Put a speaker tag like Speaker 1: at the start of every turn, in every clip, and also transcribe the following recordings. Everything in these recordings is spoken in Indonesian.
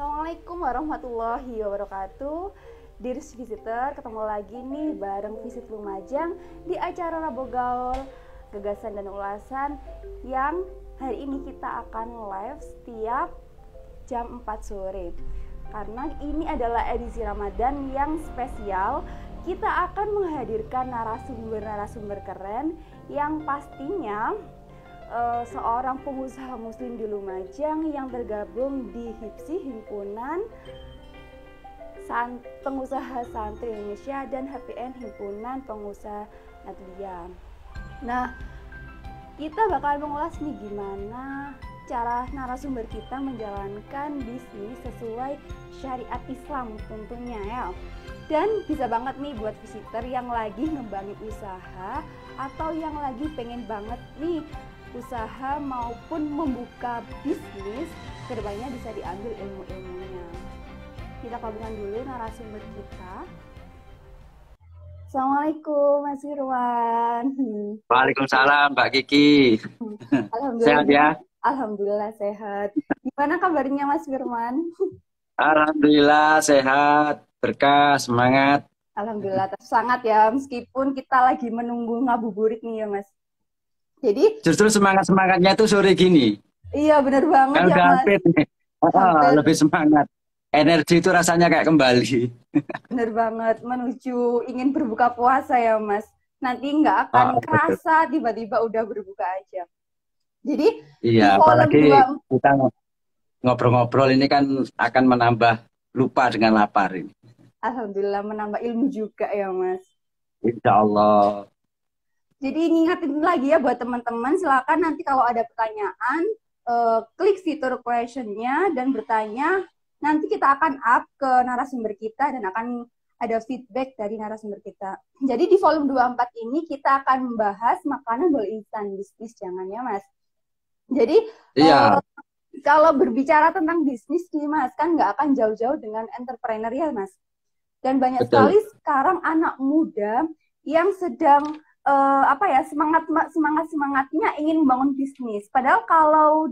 Speaker 1: Assalamualaikum warahmatullahi wabarakatuh. Dear Visitor, ketemu lagi nih bareng Visit Lumajang di acara Rabo Gaul Gagasan dan Ulasan yang hari ini kita akan live setiap jam 4 sore. Karena ini adalah edisi Ramadan yang spesial, kita akan menghadirkan narasumber-narasumber keren yang pastinya seorang pengusaha muslim di Lumajang yang tergabung di HIPSI, Himpunan Pengusaha Santri Indonesia, dan HPN, Himpunan Pengusaha Nadliyah. Nah, kita bakal mengulas nih gimana cara narasumber kita menjalankan bisnis sesuai syariat Islam tentunya ya. Dan bisa banget nih buat visitor yang lagi ngembangin usaha atau yang lagi pengen banget nih usaha maupun membuka bisnis, kedepannya bisa diambil ilmu-ilmunya. Kita kabulkan dulu narasumber kita. Assalamualaikum Mas Firman.
Speaker 2: Waalaikumsalam Mbak Kiki.
Speaker 1: Alhamdulillah.
Speaker 2: Sehat ya?
Speaker 1: Alhamdulillah sehat. Gimana kabarnya Mas Firman?
Speaker 2: Alhamdulillah sehat, berkah, semangat.
Speaker 1: Alhamdulillah sangat ya, meskipun kita lagi menunggu ngabuburit nih ya Mas. Jadi
Speaker 2: justru semangatnya itu sore gini.
Speaker 1: Iya benar banget
Speaker 2: kan
Speaker 1: ya Mas.
Speaker 2: Lebih semangat. Energi itu rasanya kayak kembali.
Speaker 1: Benar banget, menuju ingin berbuka puasa ya Mas. Nanti nggak akan kerasa tiba-tiba udah berbuka aja. Jadi
Speaker 2: iya, apalagi kita ngobrol-ngobrol ini kan akan menambah lupa dengan lapar ini.
Speaker 1: Alhamdulillah menambah ilmu juga ya Mas.
Speaker 2: Insya Allah.
Speaker 1: Jadi ngingetin lagi ya buat teman-teman, silakan nanti kalau ada pertanyaan klik fitur question-nya dan bertanya. Nanti kita akan up ke narasumber kita dan akan ada feedback dari narasumber kita. Jadi di volume 24 ini kita akan membahas makanan boleh instan bisnis, jangan ya Mas. Jadi
Speaker 2: iya.
Speaker 1: Kalau berbicara tentang bisnis nih Mas, kan nggak akan jauh-jauh dengan entrepreneur ya Mas. Dan banyak sekali sekarang anak muda yang sedang semangatnya ingin membangun bisnis. Padahal kalau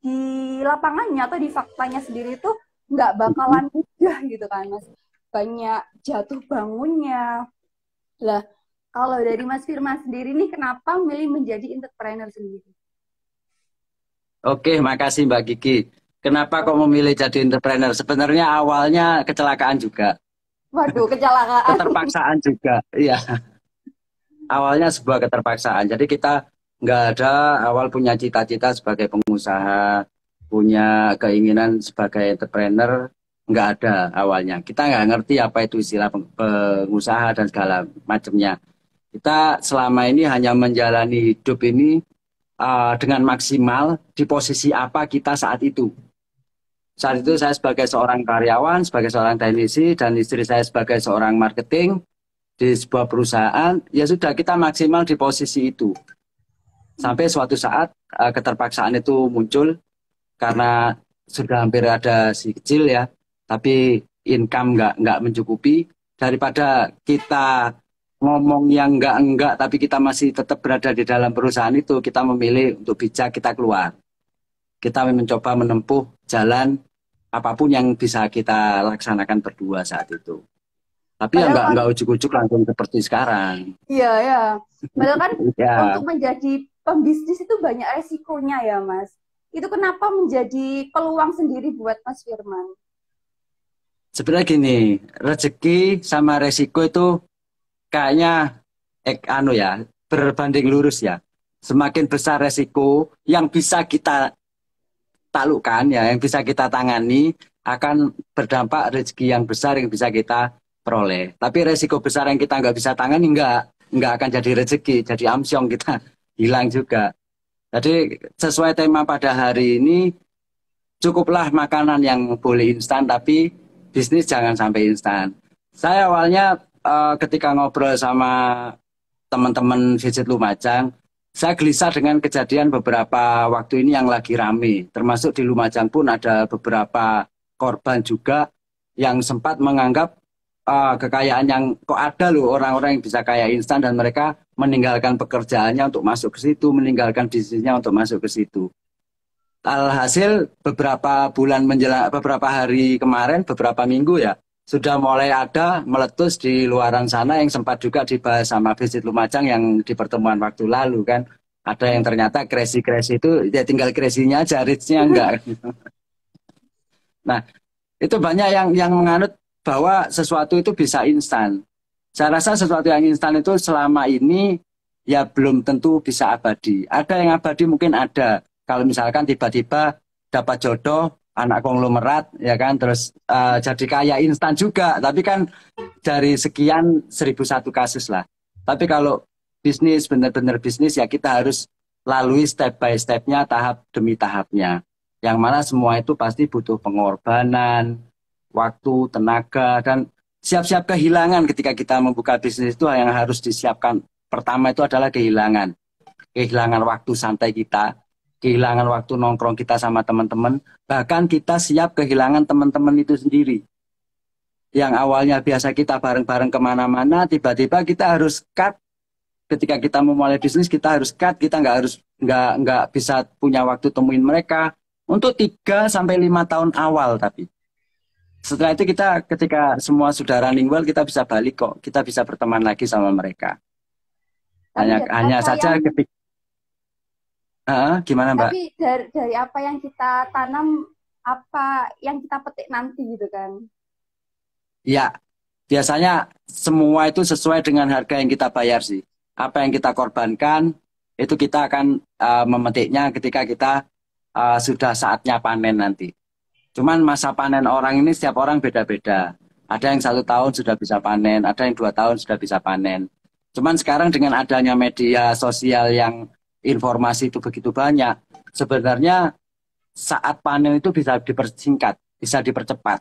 Speaker 1: di lapangannya atau di faktanya sendiri itu nggak bakalan mudah gitu kan Mas. Banyak jatuh bangunnya. Lah, kalau dari Mas Firman sendiri nih, kenapa milih menjadi entrepreneur sendiri?
Speaker 2: Oke, makasih Mbak Kiki. Kenapa kok memilih jadi entrepreneur? Sebenarnya awalnya kecelakaan juga.
Speaker 1: Waduh, kecelakaan.
Speaker 2: Keterpaksaan juga, iya. Awalnya sebuah keterpaksaan. Jadi kita nggak ada awal punya cita-cita sebagai pengusaha, punya keinginan sebagai entrepreneur, nggak ada awalnya. Kita nggak ngerti apa itu istilah pengusaha dan segala macamnya. Kita selama ini hanya menjalani hidup ini dengan maksimal di posisi apa kita saat itu. Saat itu saya sebagai seorang karyawan, sebagai seorang teknisi, dan istri saya sebagai seorang marketing di sebuah perusahaan, ya sudah kita maksimal di posisi itu. Sampai suatu saat keterpaksaan itu muncul karena sudah hampir ada si kecil ya, tapi income nggak mencukupi. Daripada kita ngomong yang enggak, tapi kita masih tetap berada di dalam perusahaan itu, kita memilih untuk bijak, kita keluar. Kita mencoba menempuh jalan apapun yang bisa kita laksanakan berdua saat itu. Tapi ya nggak ujuk-ujuk langsung seperti sekarang.
Speaker 1: Iya, ya. Padahal kan untuk menjadi pembisnis itu banyak resikonya ya Mas. Itu kenapa menjadi peluang sendiri buat Mas Firman?
Speaker 2: Sebenarnya gini, rezeki sama resiko itu kayaknya berbanding lurus ya. Semakin besar resiko yang bisa kita taklukkan ya, yang bisa kita tangani, akan berdampak rezeki yang besar yang bisa kita peroleh. Tapi resiko besar yang kita nggak bisa tangani nggak akan jadi rezeki, jadi amsyong, kita hilang juga. Jadi sesuai tema pada hari ini, cukuplah makanan yang boleh instan, tapi bisnis jangan sampai instan. Saya awalnya ketika ngobrol sama teman-teman Visit Lumajang, saya gelisah dengan kejadian beberapa waktu ini yang lagi rame. Termasuk di Lumajang pun ada beberapa korban juga yang sempat menganggap kekayaan yang kok ada loh orang-orang yang bisa kaya instan, dan mereka meninggalkan pekerjaannya untuk masuk ke situ, meninggalkan bisnisnya untuk masuk ke situ. Alhasil beberapa bulan menjelang beberapa hari kemarin, beberapa minggu ya, sudah mulai ada meletus di luaran sana yang sempat juga dibahas sama Visit Lumajang yang di pertemuan waktu lalu kan. Ada yang ternyata crazy-crazy itu ya tinggal crazy-nya aja, rich-nya enggak. Nah, itu banyak yang menganut bahwa sesuatu itu bisa instan. Saya rasa sesuatu yang instan itu selama ini ya belum tentu bisa abadi. Ada yang abadi mungkin ada. Kalau misalkan tiba-tiba dapat jodoh, anak konglomerat, ya kan, terus jadi kaya instan juga. Tapi kan dari sekian 1001 kasus lah. Tapi kalau bisnis, benar-benar bisnis ya kita harus lalui step by stepnya, tahap demi tahapnya. Yang mana semua itu pasti butuh pengorbanan, waktu, tenaga, dan siap-siap kehilangan ketika kita membuka bisnis itu yang harus disiapkan. Pertama itu adalah kehilangan. Kehilangan waktu santai kita, kehilangan waktu nongkrong kita sama teman-teman, bahkan kita siap kehilangan teman-teman itu sendiri. Yang awalnya biasa kita bareng-bareng kemana-mana, tiba-tiba kita harus cut. Ketika kita memulai bisnis, kita harus cut, kita nggak bisa punya waktu temuin mereka untuk 3 sampai 5 tahun awal. Tapi setelah itu kita ketika semua sudah running well, kita bisa balik kok, kita bisa berteman lagi sama mereka. Hanya saja ketika gimana Mbak?
Speaker 1: Tapi dari apa yang kita tanam, apa yang kita petik nanti gitu kan?
Speaker 2: Ya, biasanya semua itu sesuai dengan harga yang kita bayar sih. Apa yang kita korbankan, itu kita akan memetiknya ketika kita sudah saatnya panen nanti. Cuman masa panen orang ini setiap orang beda-beda. Ada yang 1 tahun sudah bisa panen, ada yang 2 tahun sudah bisa panen. Cuman sekarang dengan adanya media sosial yang informasi itu begitu banyak, sebenarnya saat panen itu bisa dipersingkat, bisa dipercepat.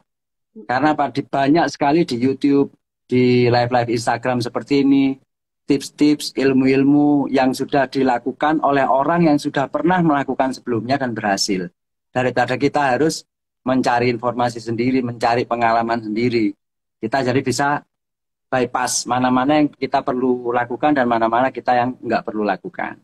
Speaker 2: Karena banyak sekali di YouTube, di live-live Instagram seperti ini, tips-tips, ilmu-ilmu yang sudah dilakukan oleh orang yang sudah pernah melakukan sebelumnya dan berhasil. Daripada kita harus mencari informasi sendiri, mencari pengalaman sendiri. Kita jadi bisa bypass mana-mana yang kita perlu lakukan dan mana-mana kita yang nggak perlu lakukan.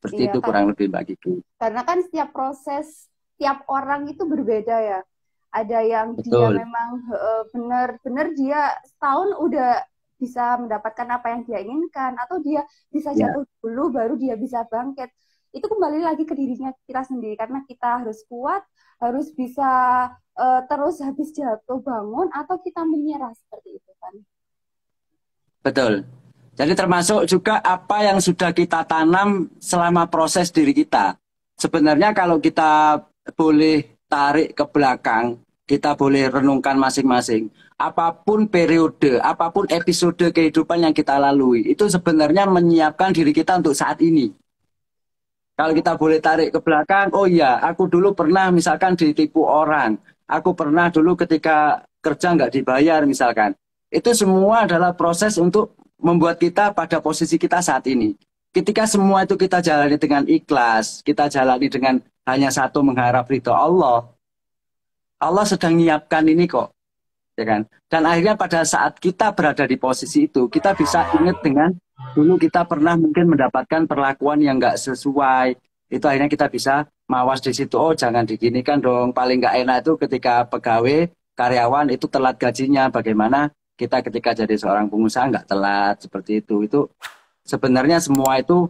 Speaker 2: Seperti itu kurang lebih Mbak Kiki.
Speaker 1: Karena kan setiap proses, tiap orang itu berbeda ya. Ada yang dia memang benar-benar dia setahun udah bisa mendapatkan apa yang dia inginkan, atau dia bisa jatuh dulu baru dia bisa bangkit. Itu kembali lagi ke dirinya kita sendiri, karena kita harus kuat, harus bisa terus habis jatuh bangun, atau kita menyerah seperti itu kan.
Speaker 2: Betul. Jadi termasuk juga apa yang sudah kita tanam selama proses diri kita. Sebenarnya kalau kita boleh tarik ke belakang, kita boleh renungkan masing-masing. Apapun periode, apapun episode kehidupan yang kita lalui, itu sebenarnya menyiapkan diri kita untuk saat ini. Kalau kita boleh tarik ke belakang, oh iya, aku dulu pernah misalkan ditipu orang. Aku pernah dulu ketika kerja nggak dibayar misalkan. Itu semua adalah proses untuk membuat kita pada posisi kita saat ini. Ketika semua itu kita jalani dengan ikhlas, kita jalani dengan hanya satu mengharap ridho Allah. Allah sedang menyiapkan ini kok, ya kan? Dan akhirnya pada saat kita berada di posisi itu, kita bisa ingat dengan dulu kita pernah mungkin mendapatkan perlakuan yang nggak sesuai. Itu akhirnya kita bisa mawas di situ. Oh, jangan diginikan dong. Paling nggak enak itu ketika pegawai, karyawan itu telat gajinya. Bagaimana kita ketika jadi seorang pengusaha nggak telat seperti itu. Itu sebenarnya semua itu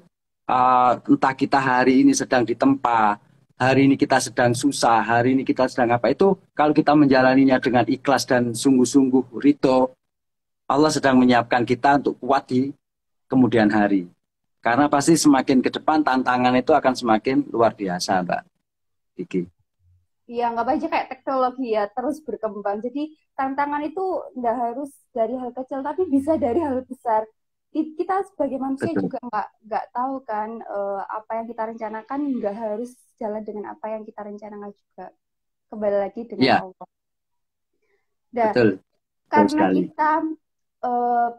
Speaker 2: entah kita hari ini sedang ditempa, hari ini kita sedang susah, hari ini kita sedang apa, itu kalau kita menjalaninya dengan ikhlas dan sungguh-sungguh ridho, Allah sedang menyiapkan kita untuk kuat di kemudian hari. Karena pasti semakin ke depan tantangan itu akan semakin luar biasa, Mbak Kiki.
Speaker 1: Iya, nggak aja kayak teknologi ya, terus berkembang. Jadi tantangan itu nggak harus dari hal kecil, tapi bisa dari hal besar. Kita sebagai manusia juga nggak tahu kan apa yang kita rencanakan nggak harus jalan dengan apa yang kita rencanakan juga. Kembali lagi dengan Allah. Dan
Speaker 2: Betul.
Speaker 1: Karena kita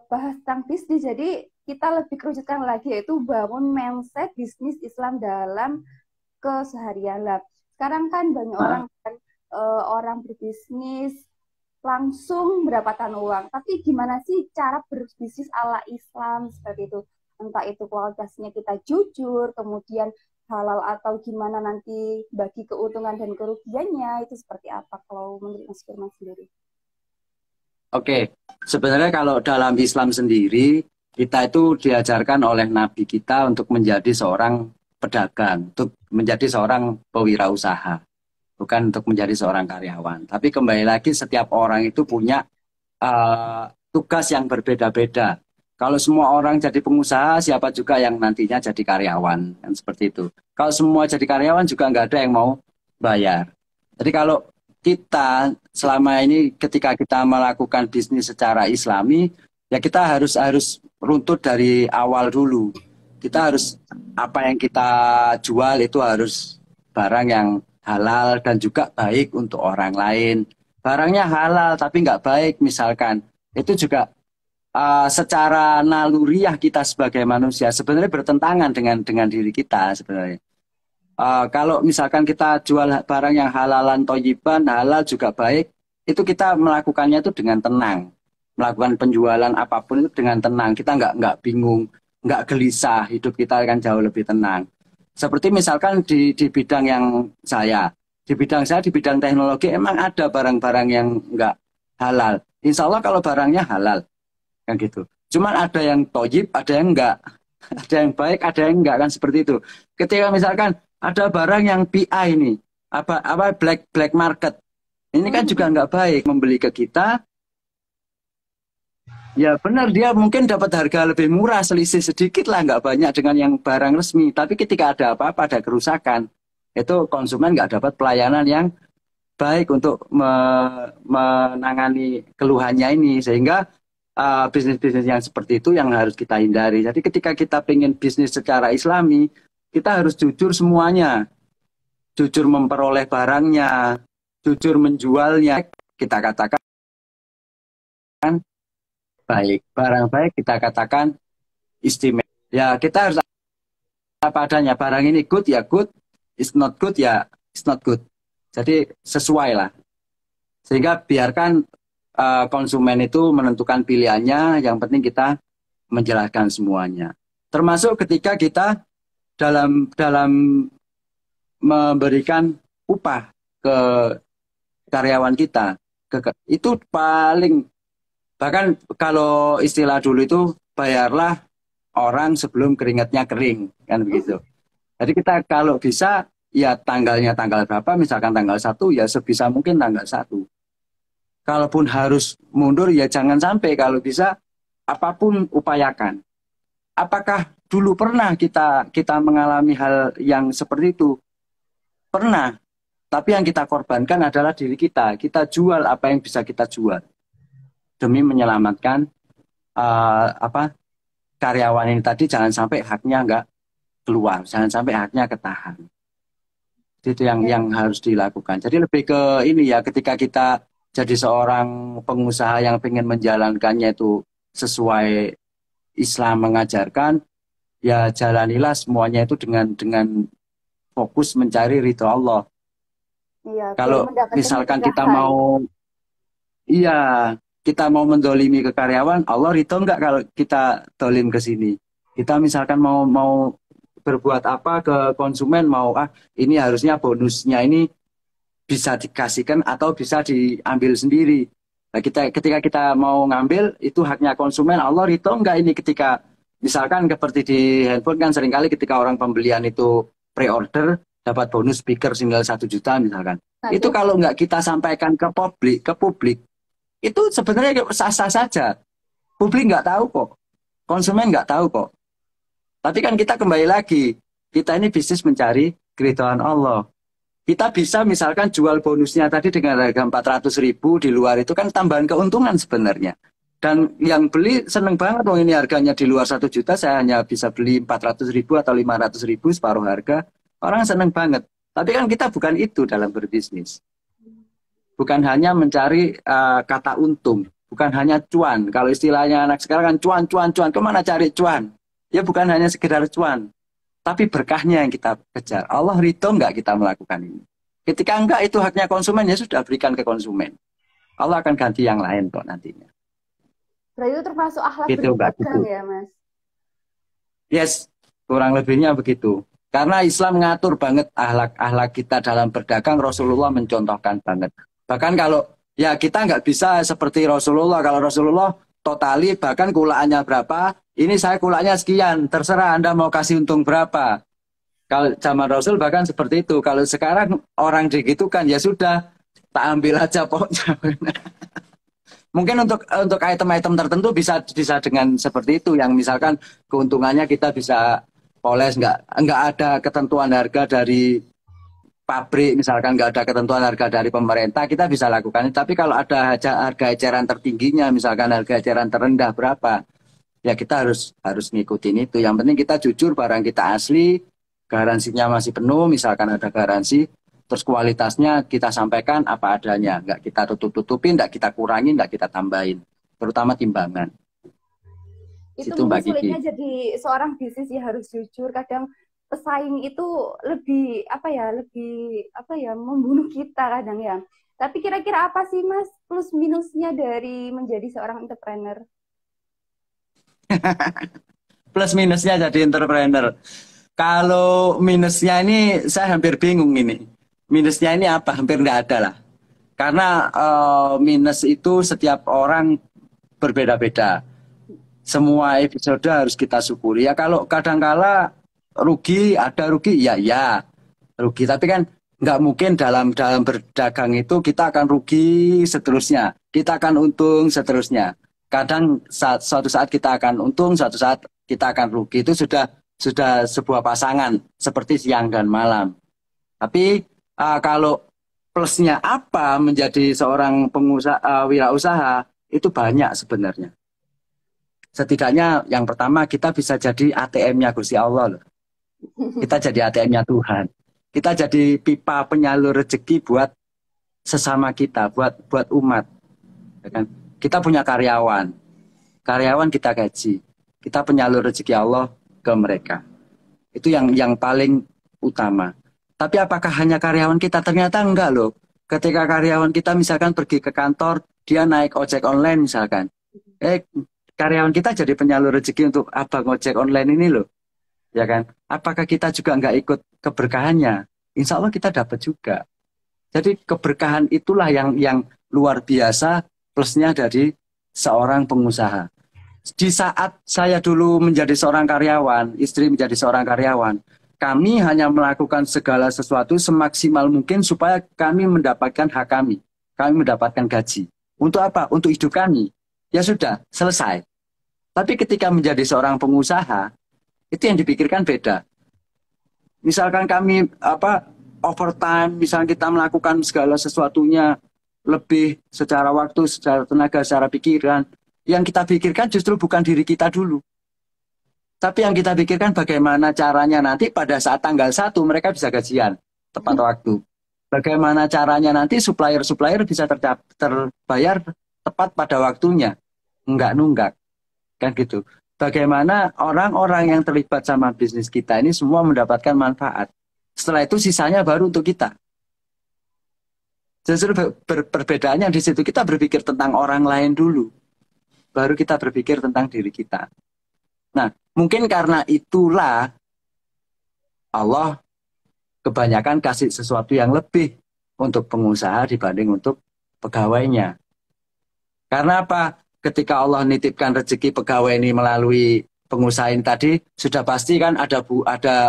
Speaker 1: bahas tentang bisnis, jadi kita lebih kerucutkan lagi, yaitu bangun mindset bisnis Islam dalam keseharian lah. Sekarang kan banyak orang berbisnis langsung mendapatkan uang. Tapi gimana sih cara berbisnis ala Islam seperti itu? Entah itu kualitasnya kita jujur, kemudian halal atau gimana nanti bagi keuntungan dan kerugiannya itu seperti apa kalau menurut Mas Firman sendiri?
Speaker 2: Oke, sebenarnya kalau dalam Islam sendiri, kita itu diajarkan oleh Nabi kita untuk menjadi seorang pedagang, untuk menjadi seorang pewirausaha, bukan untuk menjadi seorang karyawan. Tapi kembali lagi, setiap orang itu punya tugas yang berbeda-beda. Kalau semua orang jadi pengusaha, siapa juga yang nantinya jadi karyawan, kan seperti itu. Kalau semua jadi karyawan juga nggak ada yang mau bayar. Jadi kalau kita selama ini ketika kita melakukan bisnis secara Islami, ya kita harus runtut dari awal dulu. Kita harus apa yang kita jual itu harus barang yang halal dan juga baik untuk orang lain. Barangnya halal tapi nggak baik misalkan, itu juga secara naluriah kita sebagai manusia sebenarnya bertentangan dengan diri kita sebenarnya. Kalau misalkan kita jual barang yang halalan toyiban, halal juga baik, itu kita melakukannya itu dengan tenang. Melakukan penjualan apapun itu dengan tenang. Kita nggak bingung, nggak gelisah, hidup kita akan jauh lebih tenang. Seperti misalkan di bidang yang di bidang teknologi emang ada barang-barang yang nggak halal. Insya Allah kalau barangnya halal, kan gitu. Cuman ada yang toyib, ada yang enggak. Ada yang baik, ada yang enggak, kan seperti itu. Ketika misalkan ada barang yang PI ini, apa black market, ini kan juga enggak baik membeli ke kita. Ya benar, dia mungkin dapat harga lebih murah, selisih sedikit lah, nggak banyak dengan yang barang resmi. Tapi ketika ada apa-apa, ada kerusakan, itu konsumen nggak dapat pelayanan yang baik untuk menangani keluhannya ini. Sehingga bisnis-bisnis yang seperti itu yang harus kita hindari. Jadi ketika kita pengen bisnis secara Islami, kita harus jujur semuanya. Jujur memperoleh barangnya, jujur menjualnya. Kita katakan baik, barang baik kita katakan istimewa. Ya kita harus apa adanya, barang ini good ya good, it's not good ya it's not good. Jadi sesuai lah. Sehingga biarkan konsumen itu menentukan pilihannya, yang penting kita menjelaskan semuanya. Termasuk ketika kita dalam memberikan upah ke karyawan kita, itu paling. Bahkan kalau istilah dulu itu bayarlah orang sebelum keringatnya kering, kan begitu. Jadi kita kalau bisa ya tanggalnya tanggal berapa, misalkan tanggal 1 ya sebisa mungkin tanggal 1. Kalaupun harus mundur ya jangan sampai, kalau bisa apapun upayakan. Apakah dulu pernah kita mengalami hal yang seperti itu? Pernah. Tapi yang kita korbankan adalah diri kita. Kita jual apa yang bisa kita jual demi menyelamatkan karyawan ini tadi, jangan sampai haknya nggak keluar, jangan sampai haknya ketahan. Itu yang harus dilakukan. Jadi lebih ke ini ya, ketika kita jadi seorang pengusaha yang ingin menjalankannya itu sesuai Islam mengajarkan, ya jalanilah semuanya itu dengan fokus mencari ridho Allah.
Speaker 1: Iya,
Speaker 2: Kalau misalkan kita mau kita mau mendolimi ke karyawan, Allah ridho enggak kalau kita dolim ke sini? Kita misalkan mau berbuat apa ke konsumen, mau ini harusnya bonusnya ini bisa dikasihkan atau bisa diambil sendiri. Nah, ketika kita mau ngambil, itu haknya konsumen, Allah ridho enggak ini ketika misalkan seperti di handphone kan seringkali ketika orang pembelian itu pre-order dapat bonus speaker senilai 1 juta misalkan. Itu kalau enggak kita sampaikan ke publik, itu sebenarnya sah-sah saja. Publik nggak tahu kok. Konsumen nggak tahu kok. Tapi kan kita kembali lagi. Kita ini bisnis mencari keridhaan Allah. Kita bisa misalkan jual bonusnya tadi dengan harga 400.000, di luar itu kan tambahan keuntungan sebenarnya. Dan yang beli seneng banget, oh ini harganya di luar 1 juta, saya hanya bisa beli 400.000 atau 500.000 separuh harga. Orang seneng banget. Tapi kan kita bukan itu dalam berbisnis. Bukan hanya mencari kata untung, bukan hanya cuan. Kalau istilahnya anak sekarang kan cuan. Kemana cari cuan? Ya bukan hanya sekedar cuan, tapi berkahnya yang kita kejar. Allah ridho enggak kita melakukan ini? Ketika enggak, itu haknya konsumen, ya sudah berikan ke konsumen. Allah akan ganti yang lain kok nantinya.
Speaker 1: Berarti itu termasuk akhlak
Speaker 2: gitu,
Speaker 1: berdagang ya, Mas?
Speaker 2: Yes, kurang lebihnya begitu. Karena Islam ngatur banget akhlak-akhlak kita dalam berdagang, Rasulullah mencontohkan banget. Bahkan kalau ya kita nggak bisa seperti Rasulullah. Kalau Rasulullah totali bahkan kulaannya berapa, ini saya kulaannya sekian, terserah Anda mau kasih untung berapa. Kalau zaman Rasul bahkan seperti itu. Kalau sekarang orang digitukan ya sudah, tak ambil aja pokoknya. Mungkin untuk item-item tertentu bisa dengan seperti itu yang misalkan keuntungannya kita bisa poles nggak ada ketentuan harga dari pabrik misalkan nggak ada ketentuan harga dari pemerintah kita bisa lakukan. Tapi kalau ada harga eceran tertingginya misalkan harga eceran terendah berapa ya kita harus ngikutin itu. Yang penting kita jujur barang kita asli garansinya masih penuh misalkan ada garansi terus kualitasnya kita sampaikan apa adanya, nggak kita tutup-tutupin, nggak kita kurangin, nggak kita tambahin, terutama timbangan.
Speaker 1: Itu
Speaker 2: Situ
Speaker 1: mungkin
Speaker 2: Mbak Kiki.
Speaker 1: sulitnya jadi seorang bisnis ya, harus jujur. Kadang pesaing itu lebih apa ya membunuh kita kadang ya. Tapi kira-kira apa sih Mas plus minusnya dari menjadi seorang entrepreneur?
Speaker 2: Plus minusnya jadi entrepreneur. Kalau minusnya ini saya hampir bingung ini. Minusnya ini apa? Hampir nggak ada lah. Karena minus itu setiap orang berbeda-beda. Semua episode harus kita syukuri. Ya kalau kadangkala rugi, ada rugi, ya ya rugi. Tapi kan nggak mungkin dalam dalam berdagang itu kita akan rugi seterusnya. Kita akan untung seterusnya. Kadang suatu saat kita akan untung, suatu saat kita akan rugi. Itu sudah sebuah pasangan seperti siang dan malam. Tapi kalau plusnya apa menjadi seorang pengusaha wirausaha itu banyak sebenarnya. Setidaknya yang pertama kita bisa jadi ATM-nya Gusti Allah loh. Kita jadi ATM-nya Tuhan. Kita jadi pipa penyalur rezeki buat sesama kita, buat umat. Ya kan? Kita punya karyawan. Karyawan kita gaji. Kita penyalur rezeki Allah ke mereka. Itu yang paling utama. Tapi apakah hanya karyawan kita? Ternyata enggak loh. Ketika karyawan kita misalkan pergi ke kantor, dia naik ojek online misalkan. Karyawan kita jadi penyalur rezeki untuk abang ojek online ini loh. Ya kan? Apakah kita juga enggak ikut keberkahannya? Insya Allah kita dapat juga. Jadi keberkahan itulah yang luar biasa plusnya dari seorang pengusaha. Di saat saya dulu menjadi seorang karyawan, istri menjadi seorang karyawan, kami hanya melakukan segala sesuatu semaksimal mungkin supaya kami mendapatkan hak kami. Kami mendapatkan gaji. Untuk apa? Untuk hidup kami. Ya sudah, selesai. Tapi ketika menjadi seorang pengusaha, itu yang dipikirkan beda. Misalkan kami overtime, misalkan kita melakukan segala sesuatunya lebih secara waktu, secara tenaga, secara pikiran. Yang kita pikirkan justru bukan diri kita dulu. Tapi yang kita pikirkan bagaimana caranya nanti pada saat tanggal 1 mereka bisa gajian tepat waktu. Bagaimana caranya nanti supplier-supplier bisa terbayar tepat pada waktunya. Enggak nunggak. Kan gitu. Bagaimana orang-orang yang terlibat sama bisnis kita ini semua mendapatkan manfaat. Setelah itu sisanya baru untuk kita. Justru perbedaannya di situ kita berpikir tentang orang lain dulu. Baru kita berpikir tentang diri kita. Nah, mungkin karena itulah Allah kebanyakan kasih sesuatu yang lebih untuk pengusaha dibanding untuk pegawainya. Karena apa? Ketika Allah nitipkan rezeki pegawai ini melalui pengusaha ini tadi, sudah pasti kan ada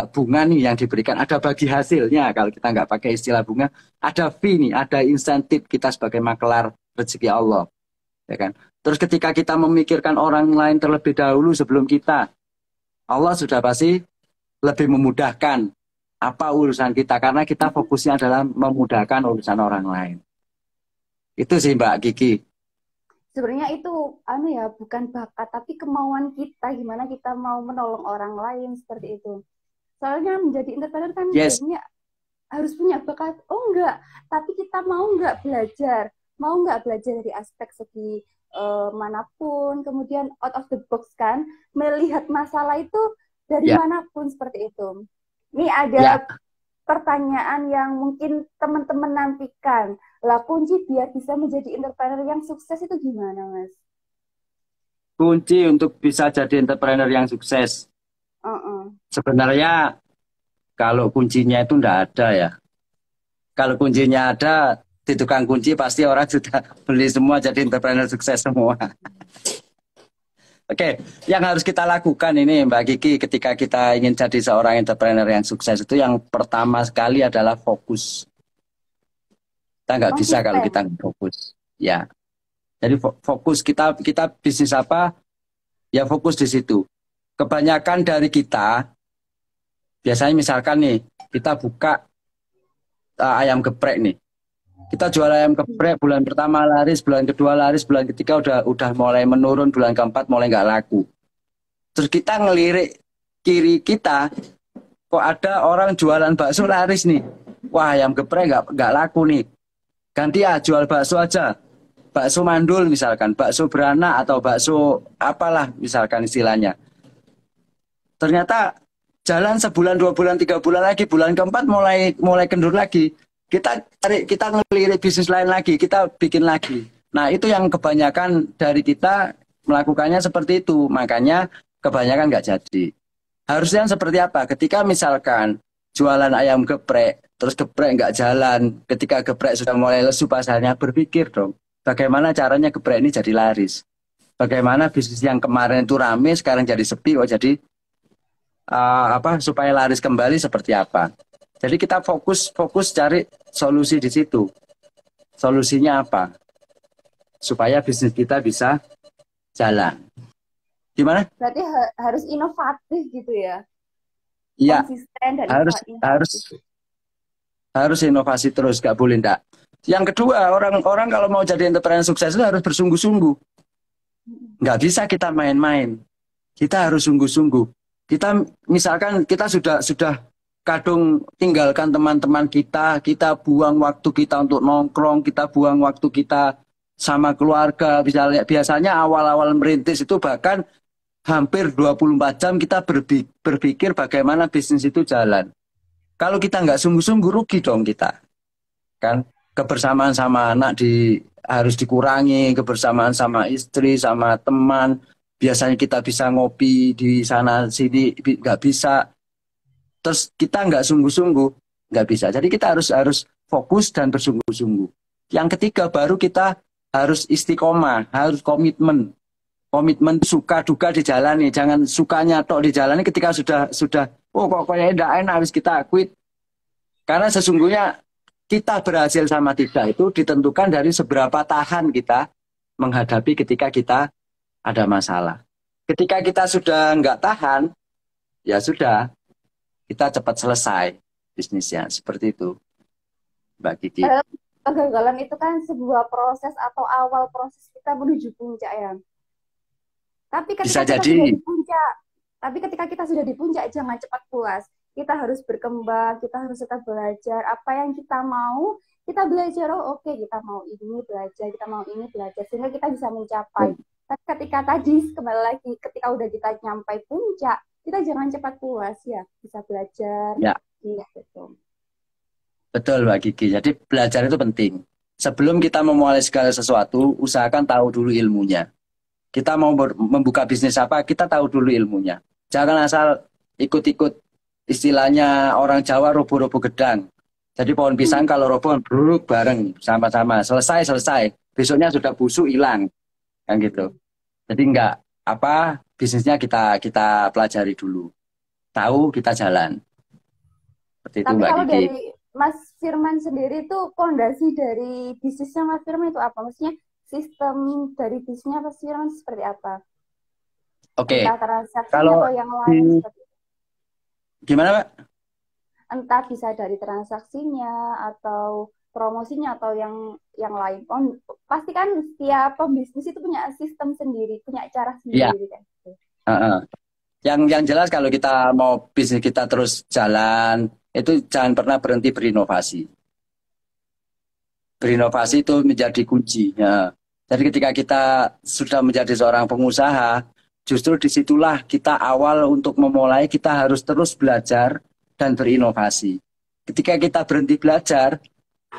Speaker 2: bunga nih yang diberikan, ada bagi hasilnya. Kalau kita nggak pakai istilah bunga, ada fee nih, ada insentif kita sebagai makelar rezeki Allah. Ya kan? Terus ketika kita memikirkan orang lain terlebih dahulu sebelum kita, Allah sudah pasti lebih memudahkan apa urusan kita, karena kita fokusnya adalah memudahkan urusan orang lain. Itu sih Mbak Kiki.
Speaker 1: Sebenarnya itu bukan bakat tapi kemauan kita, gimana kita mau menolong orang lain seperti itu. Soalnya menjadi entrepreneur kan biasanya harus punya bakat. Oh enggak, tapi kita mau nggak belajar dari aspek segi manapun, kemudian out of the box kan, melihat masalah itu dari manapun seperti itu. Ini ada pertanyaan yang mungkin teman-teman nantikan. Lah, kunci biar bisa menjadi entrepreneur yang sukses itu gimana, Mas?
Speaker 2: Kunci untuk bisa jadi entrepreneur yang sukses. Sebenarnya Kalau kuncinya itu enggak ada ya. Kalau kuncinya ada di tukang kunci pasti orang sudah beli semua jadi entrepreneur sukses semua. Oke, yang harus kita lakukan ini Mbak Kiki ketika kita ingin jadi seorang entrepreneur yang sukses itu yang pertama sekali adalah fokus. Kita nggak bisa kalau
Speaker 1: Konsisten.
Speaker 2: kita nggak fokus. Ya, jadi fokus kita kita bisnis apa ya fokus di situ. Kebanyakan dari kita biasanya misalkan nih kita buka ayam geprek nih. Kita jual ayam geprek bulan pertama laris, bulan kedua laris, bulan ketiga udah mulai menurun, bulan keempat mulai nggak laku. Terus kita ngelirik kiri kita, kok ada orang jualan bakso laris nih. Wah, ayam geprek nggak laku nih. Ganti ya jual bakso aja. Bakso mandul misalkan, bakso beranak atau bakso apalah misalkan istilahnya. Ternyata jalan sebulan, 2 bulan, 3 bulan lagi, bulan keempat mulai mulai kendur lagi. Kita ngelirik bisnis lain lagi, kita bikin lagi. Nah, itu yang kebanyakan dari kita melakukannya seperti itu. Makanya kebanyakan nggak jadi. Harusnya seperti apa? Ketika misalkan jualan ayam geprek, terus geprek nggak jalan, ketika geprek sudah mulai lesu pasarnya, berpikir dong, bagaimana caranya geprek ini jadi laris? Bagaimana bisnis yang kemarin itu rame, sekarang jadi sepi, oh jadi apa supaya laris kembali seperti apa? Jadi kita fokus cari solusi di situ. Solusinya apa? Supaya bisnis kita bisa jalan. Gimana?
Speaker 1: Berarti harus inovatif gitu ya.
Speaker 2: Iya,
Speaker 1: Konsisten dan
Speaker 2: harus harus
Speaker 1: inovatif.
Speaker 2: harus inovasi terus, gak boleh enggak. Yang kedua, orang-orang kalau mau jadi entrepreneur sukses itu harus bersungguh-sungguh. Nggak bisa kita main-main. Kita harus sungguh-sungguh. Kita misalkan kita sudah kadung tinggalkan teman-teman kita buang waktu kita untuk nongkrong, kita buang waktu kita sama keluarga. Biasanya awal-awal merintis itu bahkan hampir 24 jam kita berpikir bagaimana bisnis itu jalan. Kalau kita nggak sungguh-sungguh rugi dong kita. Kan kebersamaan sama anak harus dikurangi, kebersamaan sama istri, sama teman. Biasanya kita bisa ngopi di sana sini nggak bisa. Terus kita nggak sungguh-sungguh nggak bisa. Jadi kita harus fokus dan bersungguh-sungguh. Yang ketiga baru kita harus istiqomah, harus komitmen. Komitmen suka duka dijalani, jangan sukanya tok dijalani ketika sudah oh pokoknya tidak enak habis kita quit. Karena sesungguhnya kita berhasil sama tidak itu ditentukan dari seberapa tahan kita menghadapi ketika kita ada masalah. Ketika kita sudah nggak tahan, ya sudah, kita cepat selesai bisnisnya. Seperti itu, Mbak Kiki.
Speaker 1: Kegagalan itu kan sebuah proses atau awal proses kita menuju puncak ya. Tapi ketika
Speaker 2: Bisa
Speaker 1: kita
Speaker 2: jadi.
Speaker 1: sudah di puncak, tapi ketika kita sudah di puncak jangan cepat puas. Kita harus berkembang, kita harus tetap belajar. Apa yang kita mau, kita belajar. Oh oke, kita mau ini belajar, kita mau ini belajar. Sehingga kita bisa mencapai. Tapi ketika tadi, kembali lagi, ketika udah kita nyampai puncak, kita jangan cepat puas ya. Bisa belajar.
Speaker 2: Ya.
Speaker 1: Iya, gitu.
Speaker 2: Betul, Mbak Kiki. Jadi belajar itu penting. Sebelum kita memulai segala sesuatu, usahakan tahu dulu ilmunya. Kita mau membuka bisnis apa, kita tahu dulu ilmunya. Jangan asal ikut-ikut istilahnya orang Jawa roboh-roboh gedang. Jadi pohon pisang kalau roboh beruruk bareng sama-sama. Selesai. Besoknya sudah busuk hilang. Kan gitu. Jadi enggak bisnisnya kita pelajari dulu. Tahu kita jalan. Seperti itu
Speaker 1: Tapi
Speaker 2: Mbak
Speaker 1: kalau
Speaker 2: Kiki.
Speaker 1: dari Mas Firman sendiri itu pondasi dari bisnisnya Mas Firman itu apa? Maksudnya sistem dari bisnisnya Mas Firman seperti apa?
Speaker 2: Oke.
Speaker 1: Entah transaksinya
Speaker 2: Kalau
Speaker 1: atau yang lain seperti itu.
Speaker 2: Gimana, Pak?
Speaker 1: Entah bisa dari transaksinya atau promosinya atau yang lain. Pasti kan setiap pembisnis itu punya sistem sendiri, punya cara
Speaker 2: Iya.
Speaker 1: sendiri kan.
Speaker 2: Yang jelas kalau kita mau bisnis kita terus jalan, itu jangan pernah berhenti berinovasi. Berinovasi itu menjadi kunci. Ya. Jadi ketika kita sudah menjadi seorang pengusaha, justru disitulah kita awal untuk memulai, kita harus terus belajar dan berinovasi. Ketika kita berhenti belajar,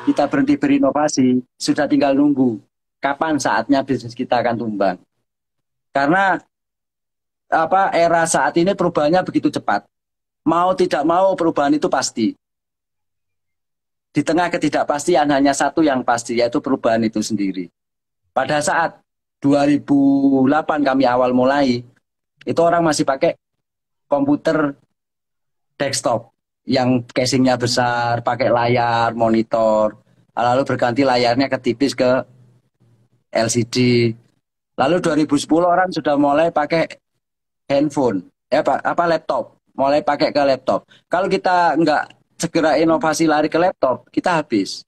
Speaker 2: kita berhenti berinovasi, sudah tinggal nunggu kapan saatnya bisnis kita akan tumbang. Karena era saat ini perubahannya begitu cepat. mau tidak mau perubahan itu pasti. Di tengah ketidakpastian hanya satu yang pasti, yaitu perubahan itu sendiri. Pada saat 2008 kami awal mulai, itu orang masih pakai komputer desktop yang casingnya besar, pakai layar, monitor, lalu berganti layarnya ke tipis ke LCD. Lalu 2010 orang sudah mulai pakai handphone, ya Pak, apa laptop, mulai pakai ke laptop. Kalau kita nggak segera inovasi lari ke laptop, kita habis.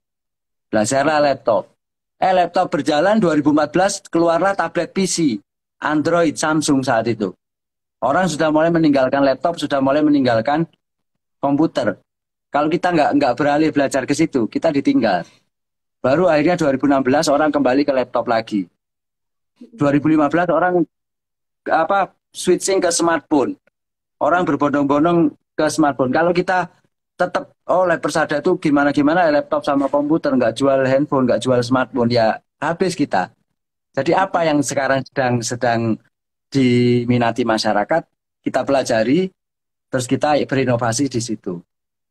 Speaker 2: Belajarlah laptop. Laptop berjalan 2014 keluarlah tablet PC, Android, Samsung saat itu. Orang sudah mulai meninggalkan laptop, sudah mulai meninggalkan komputer. Kalau kita nggak beralih belajar ke situ, kita ditinggal. Baru akhirnya 2016 orang kembali ke laptop lagi. 2015 orang switching ke smartphone. Orang berbondong-bondong ke smartphone. Kalau kita tetap lab persada itu gimana laptop sama komputer, nggak jual handphone, nggak jual smartphone, ya habis kita. Jadi apa yang sekarang sedang diminati masyarakat, kita pelajari, terus kita berinovasi di situ.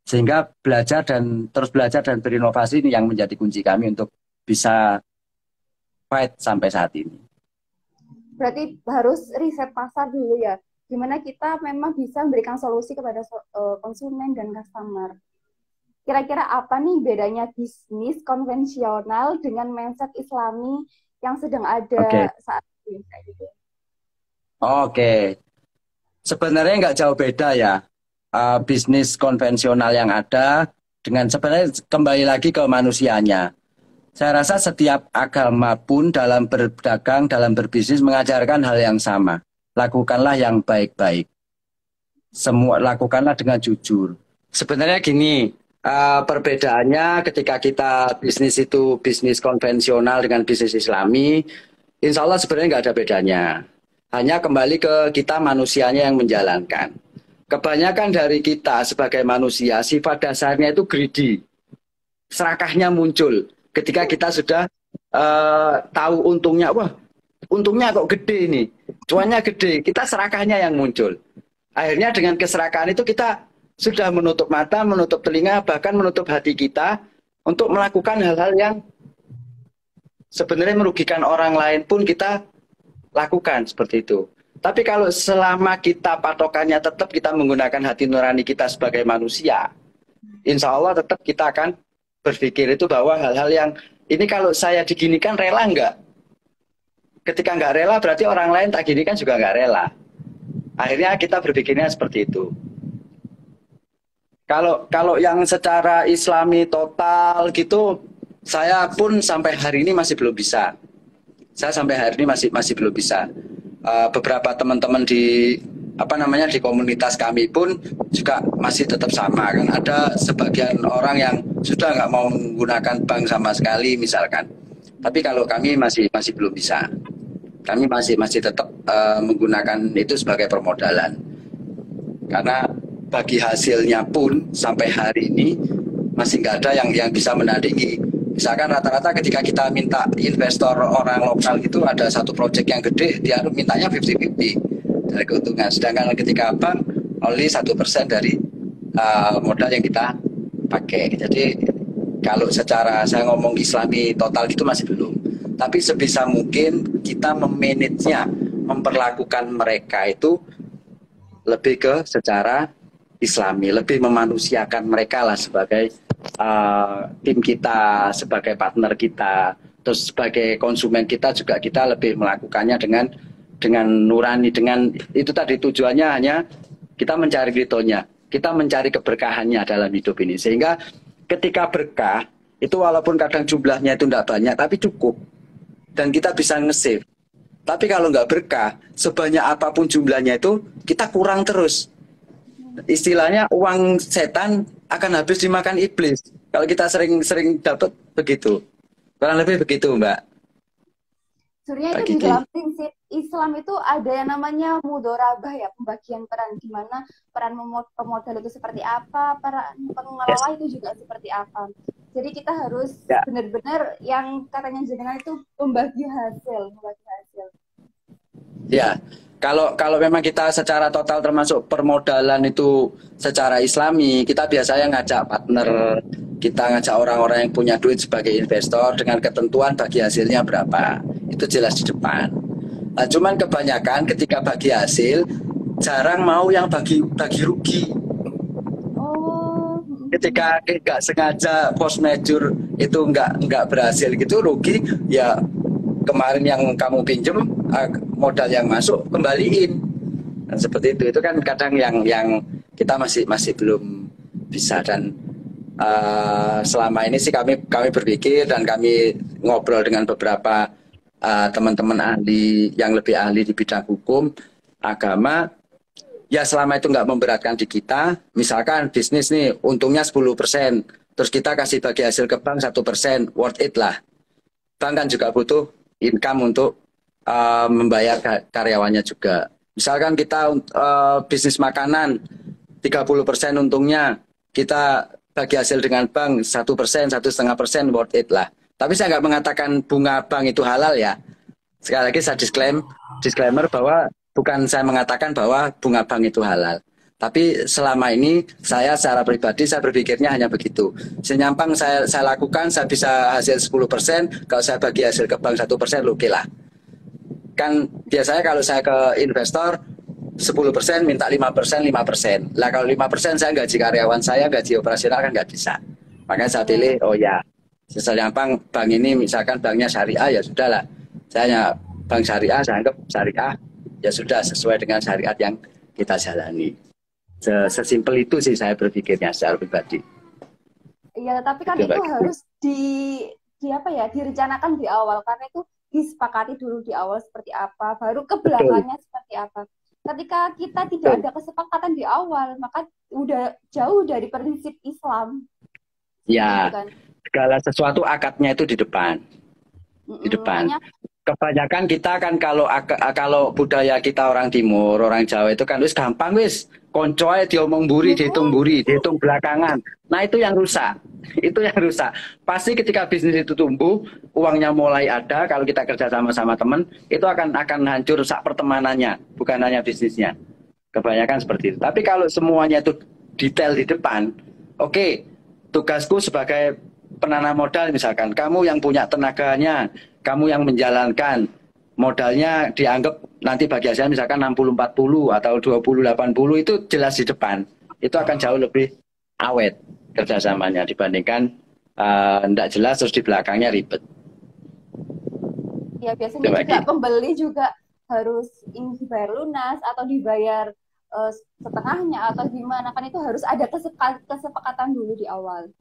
Speaker 2: Sehingga terus belajar dan berinovasi ini yang menjadi kunci kami untuk bisa fight sampai saat ini.
Speaker 1: Berarti harus riset pasar dulu ya. Gimana kita memang bisa memberikan solusi kepada konsumen dan customer. Kira-kira apa nih bedanya bisnis konvensional dengan mindset Islami yang sedang ada saat ini?
Speaker 2: Oke. Sebenarnya nggak jauh beda ya. Bisnis konvensional yang ada dengan sebenarnya kembali lagi ke manusianya. Saya rasa setiap agama pun dalam berdagang, dalam berbisnis mengajarkan hal yang sama. Lakukanlah yang baik-baik. Semua lakukanlah dengan jujur. Sebenarnya gini, perbedaannya ketika kita bisnis itu bisnis konvensional dengan bisnis Islami, insya Allah sebenarnya nggak ada bedanya. Hanya kembali ke kita manusianya yang menjalankan. Kebanyakan dari kita sebagai manusia, sifat dasarnya itu greedy. Serakahnya muncul ketika kita sudah tahu untungnya, wah untungnya kok gede ini, cuannya gede, kita serakahnya yang muncul. Akhirnya dengan keserakahan itu kita sudah menutup mata, menutup telinga, bahkan menutup hati kita untuk melakukan hal-hal yang sebenarnya merugikan orang lain pun kita lakukan seperti itu. Tapi kalau selama kita patokannya tetap kita menggunakan hati nurani kita sebagai manusia, insya Allah tetap kita akan berpikir itu bahwa hal-hal yang ini kalau saya diginikan rela nggak? Ketika nggak rela berarti orang lain tak ginikan juga nggak rela. Akhirnya kita berpikirnya seperti itu. Kalau yang secara Islami total gitu, saya pun sampai hari ini masih belum bisa. Saya sampai hari ini masih belum bisa. Beberapa teman-teman di di komunitas kami pun juga masih tetap sama kan. Ada sebagian orang yang sudah nggak mau menggunakan bank sama sekali misalkan. Tapi kalau kami masih belum bisa. Kami masih tetap menggunakan itu sebagai permodalan. Karena bagi hasilnya pun sampai hari ini masih nggak ada yang bisa menandingi. Misalkan rata-rata ketika kita minta investor orang lokal gitu ada satu proyek yang gede, dia mintanya 50-50 dari keuntungan. Sedangkan ketika bank only 1% dari modal yang kita pakai. Jadi kalau secara saya ngomong Islami total gitu masih belum. Tapi sebisa mungkin kita memanagenya, memperlakukan mereka itu lebih ke secara Islami, lebih memanusiakan mereka lah sebagai tim kita, sebagai partner kita, terus sebagai konsumen kita juga kita lebih melakukannya dengan nurani, dengan itu tadi tujuannya hanya kita mencari ridhonya, kita mencari keberkahannya dalam hidup ini. Sehingga ketika berkah itu walaupun kadang jumlahnya itu tidak banyak tapi cukup dan kita bisa nge-save. Tapi kalau nggak berkah, sebanyak apapun jumlahnya itu kita kurang terus. Istilahnya uang setan akan habis dimakan iblis. Kalau kita sering dapat begitu. Kurang lebih begitu, Mbak.
Speaker 1: Sebenarnya itu di dalam prinsip Islam itu ada yang namanya mudorabah ya, pembagian peran. Gimana peran pemodal itu seperti apa, peran pengelola itu juga seperti apa. Jadi kita harus benar-benar yang katanya jenengan itu membagi hasil. Ya,
Speaker 2: Kalau kalau memang kita secara total termasuk permodalan itu secara Islami, kita biasanya ngajak partner, kita ngajak orang-orang yang punya duit sebagai investor dengan ketentuan bagi hasilnya berapa. Itu jelas di depan. Nah, cuman kebanyakan ketika bagi hasil jarang mau yang bagi rugi.
Speaker 1: Oh,
Speaker 2: Ketika nggak sengaja post major itu nggak berhasil gitu rugi, ya kemarin yang kamu pinjem modal yang masuk kembaliin. Dan seperti itu kan kadang yang kita masih belum bisa. Dan selama ini sih kami berpikir dan kami ngobrol dengan beberapa teman-teman ahli yang lebih ahli di bidang hukum agama, ya selama itu nggak memberatkan di kita. Misalkan bisnis nih untungnya 10%, terus kita kasih bagi hasil ke bank 1%, worth it lah. Bank kan juga butuh income untuk membayar karyawannya juga. Misalkan kita bisnis makanan 30% untungnya, kita bagi hasil dengan bank 1%, 1,5%, worth it lah. Tapi saya nggak mengatakan bunga bank itu halal ya. Sekali lagi saya disclaimer bahwa bukan saya mengatakan bahwa bunga bank itu halal. Tapi selama ini saya secara pribadi saya berpikirnya hanya begitu. Senyampang saya lakukan, saya bisa hasil 10%, kalau saya bagi hasil ke bank 1%, oke lah. Kan biasanya kalau saya ke investor 10% minta 5%, 5%. Lah kalau 5% saya gaji karyawan saya, gaji operasional kan nggak bisa. Makanya saya pilih, oh ya, senyampang bank ini misalkan banknya syariah, ya sudahlah. Saya bank syariah, saya anggap syariah, ya sudah sesuai dengan syariat yang kita jalani. Sesimpel itu sih saya berpikirnya secara pribadi.
Speaker 1: iya, tapi kan itu harus apa ya, direncanakan di awal, karena itu disepakati dulu di awal seperti apa, baru ke belakangnya seperti apa. Ketika kita tidak ada kesepakatan di awal, maka udah jauh dari prinsip Islam.
Speaker 2: Ya,
Speaker 1: kan?
Speaker 2: Segala sesuatu akadnya itu di depan. Di depan.
Speaker 1: Makanya,
Speaker 2: kebanyakan kita kan kalau budaya kita orang Timur, orang Jawa itu kan wis gampang wis. Konco ae diomong buri, dihitung belakangan. Nah, itu yang rusak. Itu yang rusak. Pasti ketika bisnis itu tumbuh, uangnya mulai ada, kalau kita kerja sama teman, itu akan hancur rusak pertemanannya, bukan hanya bisnisnya. Kebanyakan seperti itu. Tapi kalau semuanya itu detail di depan, oke, tugasku sebagai penanam modal misalkan, kamu yang punya tenaganya, kamu yang menjalankan, modalnya dianggap nanti bagi hasilnya misalkan 60-40 atau 20-80, itu jelas di depan. Itu akan jauh lebih awet kerjasamanya dibandingkan tidak jelas terus di belakangnya ribet.
Speaker 1: ya biasanya juga pembeli juga harus ini dibayar lunas atau dibayar setengahnya atau gimana, kan itu harus ada kesepakatan dulu di awal.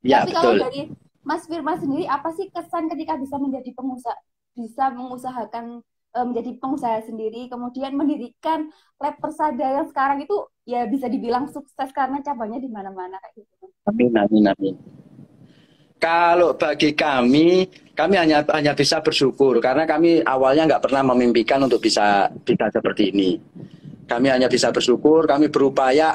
Speaker 2: Ya,
Speaker 1: tapi
Speaker 2: betul.
Speaker 1: Kalau dari Mas Firman sendiri, apa sih kesan ketika bisa menjadi pengusaha, bisa mengusahakan menjadi pengusaha sendiri, kemudian mendirikan lab persada yang sekarang itu ya bisa dibilang sukses karena cabangnya di mana-mana kayak gitu.
Speaker 2: Amin. Kalau bagi kami hanya bisa bersyukur karena kami awalnya nggak pernah memimpikan untuk bisa seperti ini. Kami hanya bisa bersyukur, kami berusaha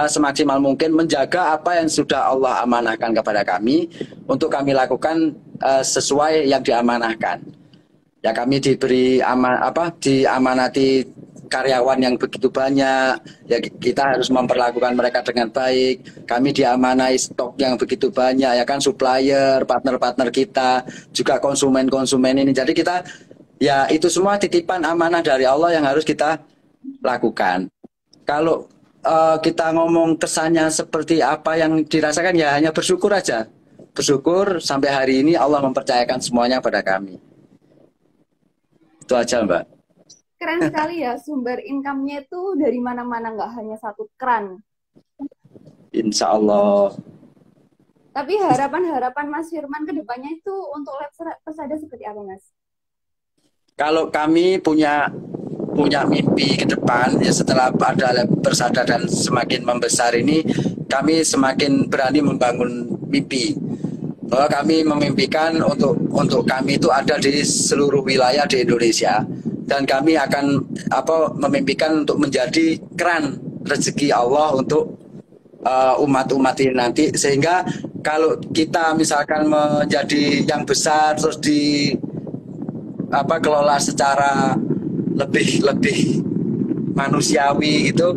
Speaker 2: semaksimal mungkin menjaga apa yang sudah Allah amanahkan kepada kami untuk kami lakukan sesuai yang diamanahkan. Ya kami diberi diamanati karyawan yang begitu banyak, ya kita harus memperlakukan mereka dengan baik. Kami diamanai stok yang begitu banyak, ya kan, supplier, partner-partner kita, juga konsumen-konsumen ini. Jadi kita, ya itu semua titipan amanah dari Allah yang harus kita lakukan. Kalau kita ngomong kesannya seperti apa yang dirasakan, ya hanya bersyukur aja. Bersyukur sampai hari ini Allah mempercayakan semuanya pada kami. Itu aja, Mbak.
Speaker 1: Keren sekali ya, sumber income-nya itu dari mana-mana, nggak hanya satu keran.
Speaker 2: Insya Allah.
Speaker 1: Tapi harapan Mas Firman ke depannya itu untuk lab persada seperti apa, Mas?
Speaker 2: Kalau kami punya mimpi ke depan, ya setelah ada lab persada dan semakin membesar ini, kami semakin berani membangun mimpi. Bahwa kami memimpikan untuk kami itu ada di seluruh wilayah di Indonesia, dan kami akan memimpikan untuk menjadi keran rezeki Allah untuk umat-umat ini nanti, sehingga kalau kita misalkan menjadi yang besar terus kelola secara lebih lebih manusiawi itu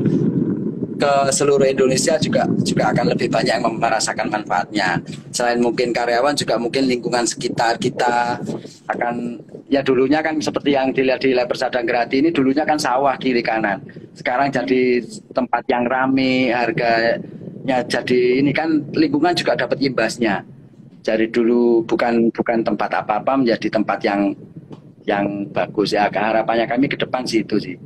Speaker 2: ke seluruh Indonesia juga akan lebih banyak yang merasakan manfaatnya. Selain mungkin karyawan juga mungkin lingkungan sekitar kita akan, ya dulunya kan seperti yang dilihat di Leper Sadang Grati ini, dulunya kan sawah kiri kanan. Sekarang jadi tempat yang rame, harganya jadi ini kan lingkungan juga dapat imbasnya. Dari dulu bukan tempat apa-apa menjadi tempat yang bagus ya. Harapannya kami ke depan sih itu sih.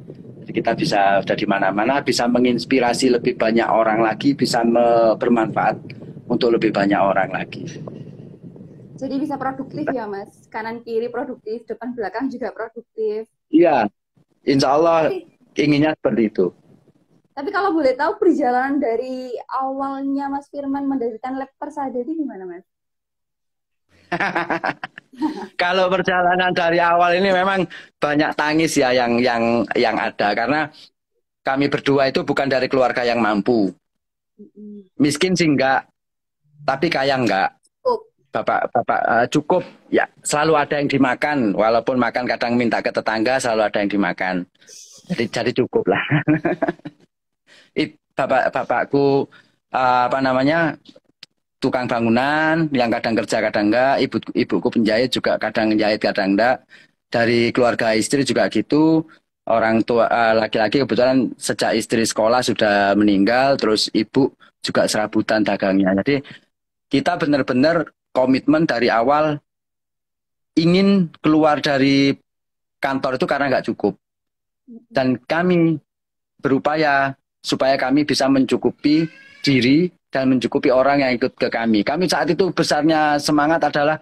Speaker 2: Jadi kita bisa udah di mana-mana, bisa menginspirasi lebih banyak orang lagi, bisa bermanfaat untuk lebih banyak orang lagi.
Speaker 1: Jadi bisa produktif ya Mas, kanan kiri produktif, depan belakang juga produktif.
Speaker 2: Iya, insya Allah inginnya seperti itu.
Speaker 1: Tapi kalau boleh tahu perjalanan dari awalnya Mas Firman mendirikan Lab Persada ini gimana Mas?
Speaker 2: Kalau perjalanan dari awal ini memang banyak tangis ya yang ada, karena kami berdua itu bukan dari keluarga yang mampu. Miskin sih enggak, tapi kaya enggak. Bapak cukup ya, selalu ada yang dimakan, walaupun makan kadang minta ke tetangga, selalu ada yang dimakan. Jadi cukup lah. Bapakku apa namanya, tukang bangunan yang kadang kerja kadang enggak, ibuku penjahit juga kadang jahit kadang enggak. Dari keluarga istri juga gitu, orang tua laki-laki kebetulan sejak istri sekolah sudah meninggal, terus ibu juga serabutan dagangnya. Jadi kita benar-benar komitmen dari awal ingin keluar dari kantor itu karena nggak cukup, dan kami berupaya supaya kami bisa mencukupi diri dan mencukupi orang yang ikut ke kami. Kami saat itu besarnya semangat adalah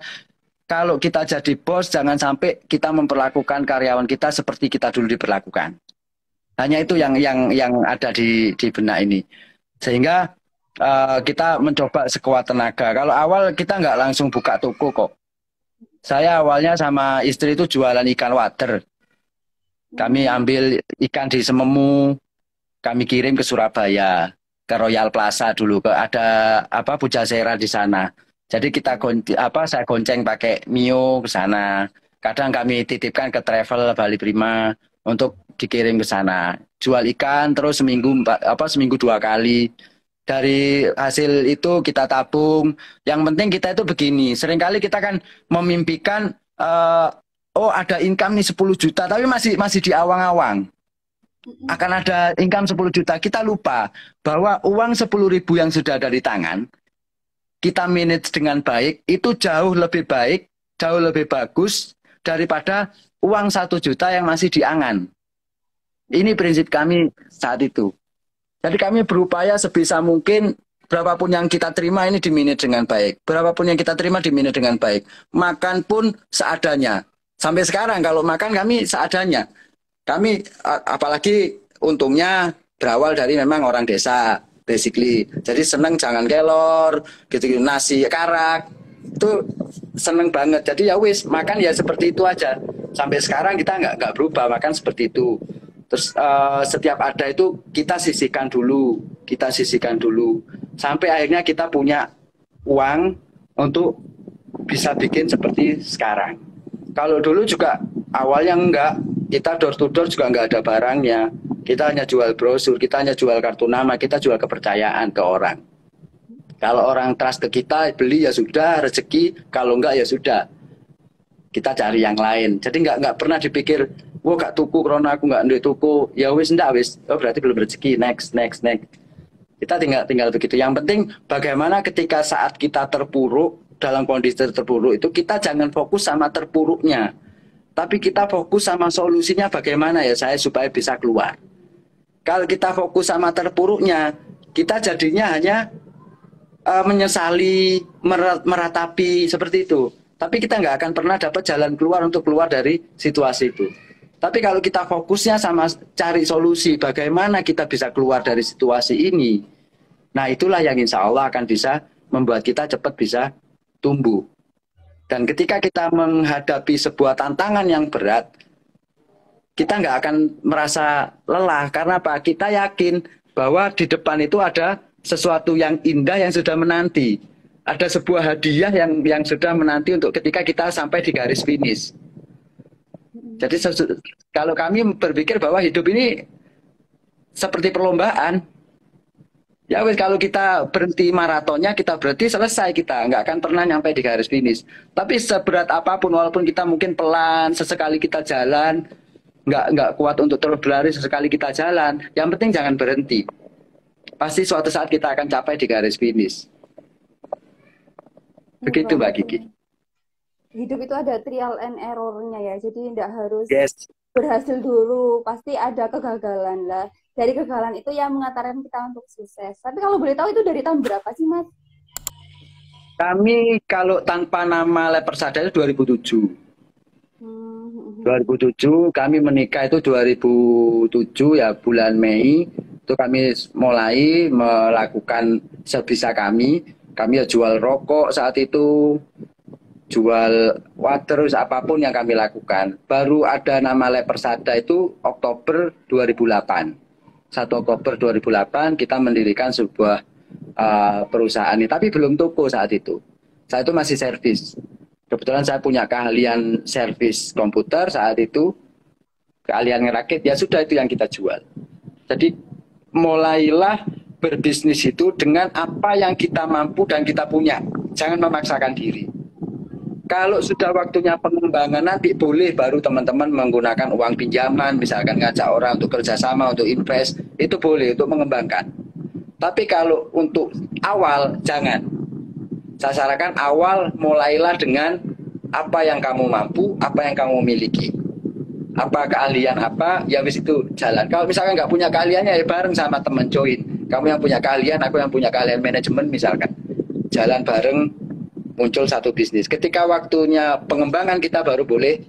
Speaker 2: kalau kita jadi bos, jangan sampai kita memperlakukan karyawan kita seperti kita dulu diperlakukan. Hanya itu yang ada di benak ini. Sehingga kita mencoba sekuat tenaga. Kalau awal kita nggak langsung buka toko kok. Saya awalnya sama istri itu jualan ikan wader. Kami ambil ikan di Sememu, kami kirim ke Surabaya, ke Royal Plaza dulu, ada Pujasera di sana. Jadi saya gonceng pakai Mio ke sana. Kadang kami titipkan ke travel Bali Prima untuk dikirim ke sana. Jual ikan terus seminggu 2 kali. Dari hasil itu kita tabung. Yang penting kita itu begini, seringkali kita kan memimpikan ada income nih 10 juta, tapi masih di awang-awang. Akan ada income 10 juta, kita lupa bahwa uang 10.000 yang sudah ada di tangan, kita manage dengan baik, itu jauh lebih baik, jauh lebih bagus daripada uang 1 juta yang masih di angan. Ini prinsip kami saat itu. Jadi kami berupaya sebisa mungkin berapapun yang kita terima ini di-manage dengan baik. Berapapun yang kita terima di-manage dengan baik. Makan pun seadanya. Sampai sekarang kalau makan kami seadanya. Kami apalagi untungnya berawal dari memang orang desa, basically. Jadi seneng jangan kelor, gitu, nasi karak. Itu seneng banget. Jadi ya wis, makan ya seperti itu aja. Sampai sekarang kita nggak berubah, makan seperti itu. Terus setiap ada itu kita sisihkan dulu, sampai akhirnya kita punya uang untuk bisa bikin seperti sekarang. Kalau dulu juga awalnya enggak, kita door to door juga enggak ada barangnya, kita hanya jual brosur, kita hanya jual kartu nama, kita jual kepercayaan ke orang. Kalau orang trust ke kita, beli ya sudah, rezeki, kalau enggak ya sudah, kita cari yang lain. Jadi enggak pernah dipikir, wah gak tuku karena aku nggak duit tuku, ya wis ndak wis, oh berarti belum rezeki, next. Kita tinggal begitu. Yang penting bagaimana ketika saat kita terpuruk, dalam kondisi terpuruk itu kita jangan fokus sama terpuruknya, tapi kita fokus sama solusinya, bagaimana ya saya supaya bisa keluar. Kalau kita fokus sama terpuruknya, kita jadinya hanya menyesali, meratapi seperti itu. Tapi kita nggak akan pernah dapat jalan keluar untuk keluar dari situasi itu. Tapi kalau kita fokusnya sama cari solusi, bagaimana kita bisa keluar dari situasi ini, nah itulah yang insya Allah akan bisa membuat kita cepat bisa tumbuh. Dan ketika kita menghadapi sebuah tantangan yang berat, kita nggak akan merasa lelah. Karena apa? Kita yakin bahwa di depan itu ada sesuatu yang indah yang sudah menanti. Ada sebuah hadiah yang sudah menanti untuk ketika kita sampai di garis finish. Jadi kalau kami berpikir bahwa hidup ini seperti perlombaan, ya wes kalau kita berhenti maratonnya kita berhenti selesai, kita nggak akan pernah nyampe di garis finish. Tapi seberat apapun, walaupun kita mungkin pelan, sesekali kita jalan, nggak kuat untuk terus berlari, sesekali kita jalan, yang penting jangan berhenti. Pasti suatu saat kita akan capai di garis finish. Begitu Mbak Kiki.
Speaker 1: Hidup itu ada trial and error-nya ya, jadi tidak harus
Speaker 2: berhasil
Speaker 1: dulu, pasti ada kegagalan lah. Dari kegagalan itu yang mengantarkan kita untuk sukses. Tapi kalau boleh tahu itu dari tahun berapa sih, Mas?
Speaker 2: Kami kalau tanpa nama Lepersada itu 2007. 2007 kami menikah itu 2007 ya, bulan Mei itu kami mulai melakukan sebisa kami. Kami ya jual rokok saat itu, jual water, apapun yang kami lakukan. Baru ada nama Lepersada itu Oktober 2008. 1 Oktober 2008 kita mendirikan sebuah perusahaan ini, tapi belum toko saat itu. Saat itu masih servis. Kebetulan saya punya keahlian servis komputer saat itu, keahlian ngerakit, ya sudah itu yang kita jual. Jadi mulailah berbisnis itu dengan apa yang kita mampu dan kita punya. Jangan memaksakan diri. Kalau sudah waktunya pengembangan nanti boleh baru teman-teman menggunakan uang pinjaman, misalkan ngajak orang untuk kerjasama, untuk invest, itu boleh untuk mengembangkan. Tapi kalau untuk awal, jangan. Saya sarankan awal mulailah dengan apa yang kamu mampu, apa yang kamu miliki. Apa keahlian apa, ya wis itu jalan. Kalau misalkan nggak punya keahliannya, ya bareng sama teman join. Kamu yang punya keahlian, aku yang punya keahlian manajemen misalkan. Jalan bareng, muncul satu bisnis. Ketika waktunya pengembangan kita baru boleh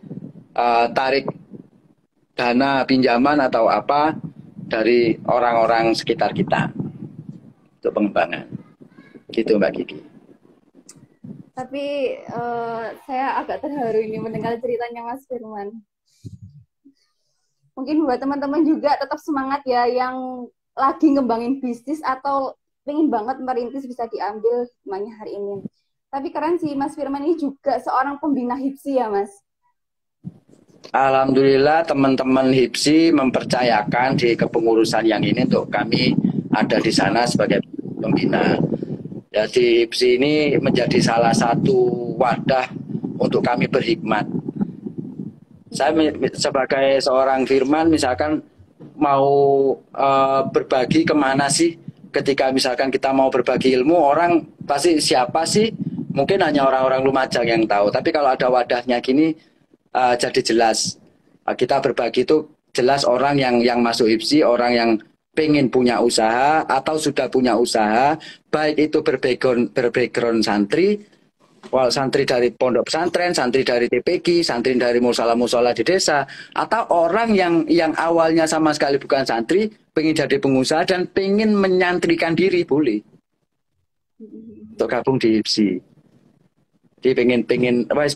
Speaker 2: tarik dana pinjaman atau apa dari orang-orang sekitar kita untuk pengembangan. Gitu Mbak Kiki.
Speaker 1: Tapi saya agak terharu ini mendengar ceritanya Mas Firman. Mungkin buat teman-teman juga tetap semangat ya yang lagi ngembangin bisnis atau pengen banget merintis bisa diambil hikmahnya hari ini. Tapi keren sih Mas Firman ini juga seorang pembina HIPSI ya Mas.
Speaker 2: Alhamdulillah teman-teman HIPSI mempercayakan di kepengurusan yang ini untuk kami ada di sana sebagai pembina. Jadi HIPSI ini menjadi salah satu wadah untuk kami berhikmat. Saya sebagai seorang Firman misalkan mau berbagi kemana sih? Ketika misalkan kita mau berbagi ilmu, orang pasti siapa sih? Mungkin hanya orang-orang Lumajang yang tahu. Tapi kalau ada wadahnya gini, jadi jelas. Kita berbagi itu jelas orang yang masuk HIPSI, orang yang pengen punya usaha atau sudah punya usaha, baik itu berbackground santri, santri dari pondok pesantren, santri dari TPQ, santri dari musola-musola di desa, atau orang yang awalnya sama sekali bukan santri, pengen jadi pengusaha dan pengen menyantrikan diri, boleh untuk gabung di HIPSI. Jadi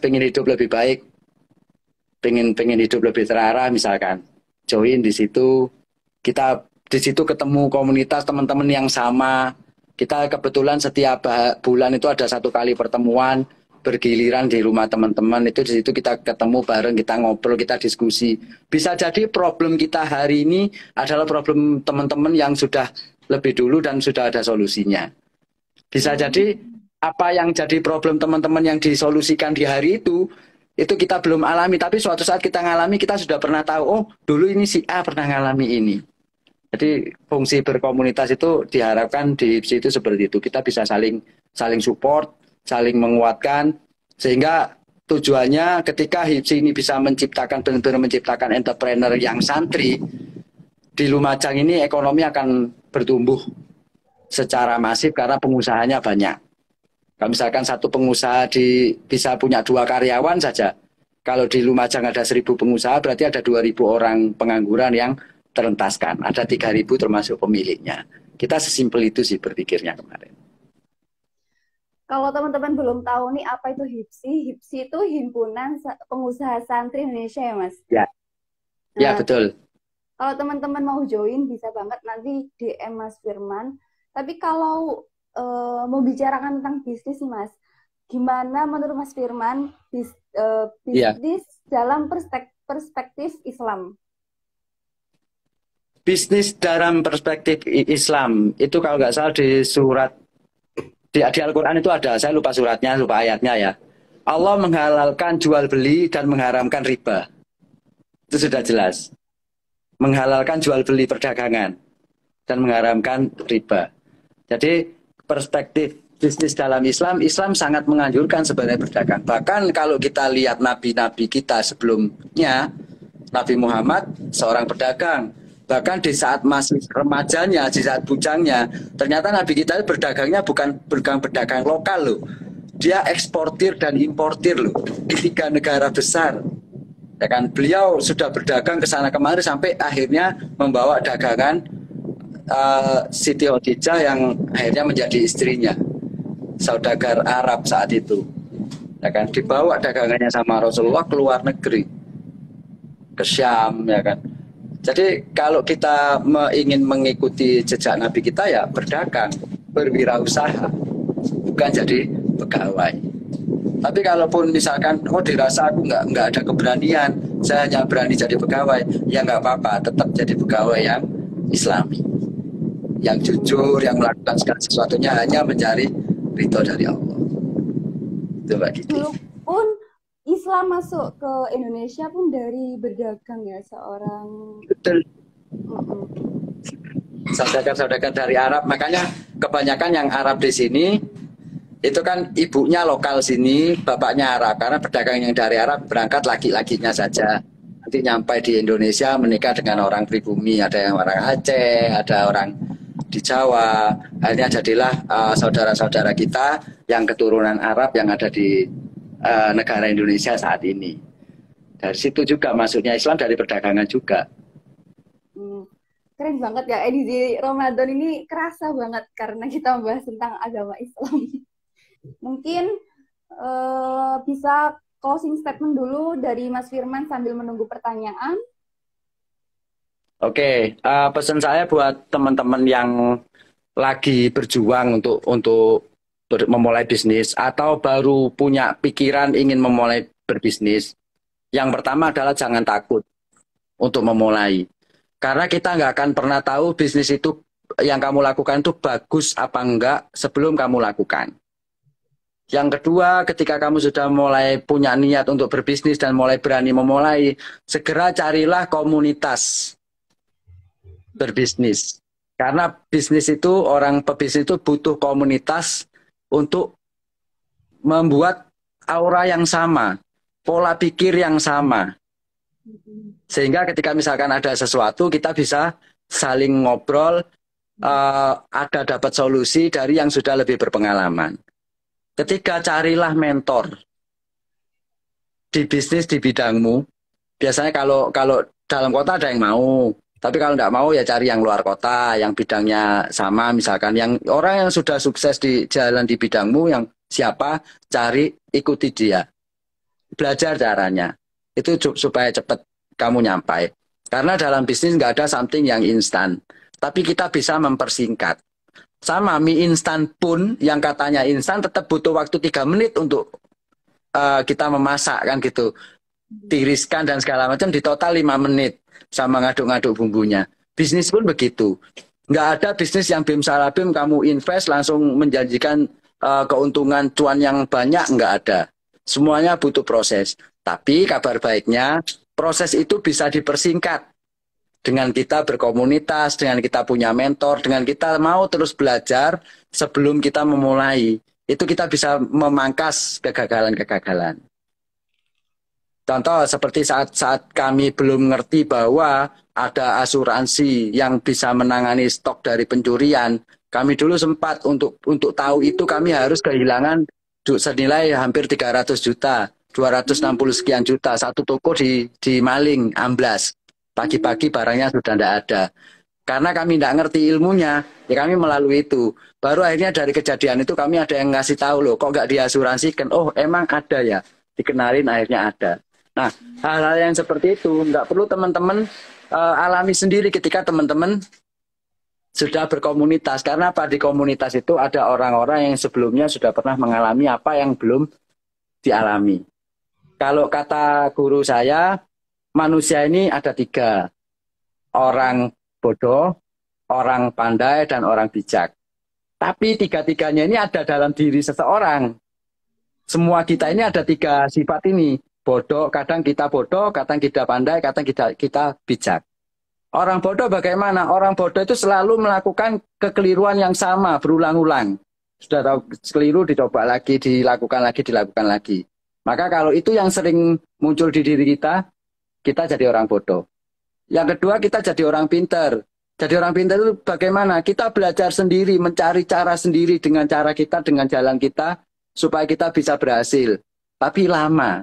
Speaker 2: pengen hidup lebih baik, pengen hidup lebih terarah misalkan, join di situ. Kita di situ ketemu komunitas teman-teman yang sama. Kita kebetulan setiap bulan itu ada 1 kali pertemuan bergiliran di rumah teman-teman. Itu di situ kita ketemu bareng, kita ngobrol, kita diskusi. Bisa jadi problem kita hari ini adalah problem teman-teman yang sudah lebih dulu dan sudah ada solusinya. Bisa jadi apa yang jadi problem teman-teman yang disolusikan di hari itu kita belum alami, tapi suatu saat kita ngalami, kita sudah pernah tahu, oh dulu ini si A pernah ngalami ini. Jadi fungsi berkomunitas itu diharapkan di HIPSI itu seperti itu. Kita bisa saling support, saling menguatkan, sehingga tujuannya ketika HIPSI ini bisa benar-benar menciptakan entrepreneur yang santri, di Lumajang ini ekonomi akan bertumbuh secara masif karena pengusahanya banyak. Kalau misalkan satu pengusaha bisa punya 2 karyawan saja, kalau di Lumajang ada 1.000 pengusaha, berarti ada 2.000 orang pengangguran yang terentaskan. Ada 3.000 termasuk pemiliknya. Kita sesimpel itu sih berpikirnya kemarin.
Speaker 1: Kalau teman-teman belum tahu nih apa itu HIPSI, HIPSI itu Himpunan Pengusaha Santri Indonesia ya Mas?
Speaker 2: Ya, ya betul.
Speaker 1: Kalau teman-teman mau join bisa banget nanti DM Mas Firman. Tapi kalau membicarakan tentang bisnis nih Mas, gimana menurut Mas Firman
Speaker 2: Iya,
Speaker 1: bisnis dalam perspektif Islam?
Speaker 2: bisnis dalam perspektif Islam itu kalau nggak salah di surat di Al-Quran itu ada, saya lupa suratnya, lupa ayatnya ya. Allah menghalalkan jual beli dan mengharamkan riba. Itu sudah jelas. Menghalalkan jual beli perdagangan dan mengharamkan riba. Jadi perspektif bisnis dalam Islam, Islam sangat menganjurkan sebenarnya berdagang. Bahkan kalau kita lihat nabi-nabi kita sebelumnya, Nabi Muhammad seorang pedagang. Bahkan di saat masih remajanya, di saat bujangnya, ternyata Nabi kita berdagangnya bukan berdagang lokal loh. Dia eksportir dan importir loh di 3 negara besar. Ya kan, beliau sudah berdagang ke sana kemari sampai akhirnya membawa dagangan Siti Khadijah yang akhirnya menjadi istrinya, saudagar Arab saat itu. Ya kan, dibawa dagangannya sama Rasulullah ke luar negeri, ke Syam, ya kan. Jadi kalau kita ingin mengikuti jejak Nabi kita ya berdagang, berwirausaha, bukan jadi pegawai. Tapi kalaupun misalkan, oh dirasa aku nggak ada keberanian, saya hanya berani jadi pegawai, ya nggak apa-apa, tetap jadi pegawai yang Islami, yang jujur, yang melakukan segala sesuatunya hanya mencari ridho dari Allah. Itu Mbak Giti.
Speaker 1: Dulu pun Islam masuk ke Indonesia pun dari berdagang ya seorang.
Speaker 2: Betul.
Speaker 1: Mm-mm.
Speaker 2: Saudagar-saudagar dari Arab, makanya kebanyakan yang Arab di sini itu kan ibunya lokal sini, bapaknya Arab, karena pedagang yang dari Arab berangkat laki-lakinya saja. Nanti nyampai di Indonesia menikah dengan orang pribumi, ada yang orang Aceh, ada orang di Jawa. Akhirnya jadilah saudara-saudara kita yang keturunan Arab yang ada di negara Indonesia saat ini. Dari situ juga masuknya Islam, dari perdagangan juga.
Speaker 1: Keren banget ya, edisi Ramadan ini kerasa banget karena kita membahas tentang agama Islam. Mungkin bisa closing statement dulu dari Mas Firman sambil menunggu pertanyaan.
Speaker 2: Oke, pesan saya buat teman-teman yang lagi berjuang untuk memulai bisnis atau baru punya pikiran ingin memulai berbisnis. Yang pertama adalah jangan takut untuk memulai. Karena kita nggak akan pernah tahu bisnis itu yang kamu lakukan itu bagus apa enggak sebelum kamu lakukan. Yang kedua, ketika kamu sudah mulai punya niat untuk berbisnis dan mulai berani memulai, segera carilah komunitas berbisnis. Karena bisnis itu, orang pebisnis itu butuh komunitas untuk membuat aura yang sama, pola pikir yang sama. Sehingga ketika misalkan ada sesuatu, kita bisa saling ngobrol, ada dapat solusi dari yang sudah lebih berpengalaman. Ketiga, carilah mentor di bisnis di bidangmu. Biasanya kalau dalam kota ada yang mau, tapi kalau nggak mau ya cari yang luar kota, yang bidangnya sama, misalkan yang orang yang sudah sukses di jalan di bidangmu, yang siapa, cari, ikuti dia. Belajar caranya. Itu supaya cepat kamu nyampai. Karena dalam bisnis nggak ada something yang instan. Tapi kita bisa mempersingkat. Sama mie instan pun yang katanya instan tetap butuh waktu 3 menit untuk kita memasak kan gitu. Tiriskan dan segala macam di total 5 menit sama ngaduk-ngaduk bumbunya. Bisnis pun begitu. Nggak ada bisnis yang bim salabim kamu invest langsung menjanjikan keuntungan cuan yang banyak, nggak ada. Semuanya butuh proses. Tapi kabar baiknya proses itu bisa dipersingkat. Dengan kita berkomunitas, dengan kita punya mentor, dengan kita mau terus belajar sebelum kita memulai. Itu kita bisa memangkas kegagalan-kegagalan. Contoh seperti saat kami belum ngerti bahwa ada asuransi yang bisa menangani stok dari pencurian. Kami dulu sempat untuk tahu itu kami harus kehilangan senilai hampir 300 juta, 260 sekian juta. Satu toko di maling, amblas. Pagi-pagi barangnya sudah tidak ada. Karena kami tidak ngerti ilmunya, ya kami melalui itu. Baru akhirnya dari kejadian itu kami ada yang ngasih tahu loh, kok nggak diasuransikan? Oh emang ada ya, dikenalin akhirnya ada. Nah hal-hal yang seperti itu nggak perlu teman-teman alami sendiri ketika teman-teman sudah berkomunitas. Karena apa? Di komunitas itu ada orang-orang yang sebelumnya sudah pernah mengalami apa yang belum dialami. Kalau kata guru saya, manusia ini ada 3. Orang bodoh, orang pandai, dan orang bijak. Tapi 3-tiganya ini ada dalam diri seseorang. Semua kita ini ada 3 sifat ini. Bodoh, kadang kita pandai, kadang kita bijak. Orang bodoh bagaimana? Orang bodoh itu selalu melakukan kekeliruan yang sama, berulang-ulang. Sudah tahu keliru, dicoba lagi, dilakukan lagi. Maka kalau itu yang sering muncul di diri kita jadi orang bodoh. Yang kedua, kita jadi orang pinter. Jadi orang pinter itu bagaimana? Kita belajar sendiri, mencari cara sendiri dengan cara kita, dengan jalan kita, supaya kita bisa berhasil. Tapi lama.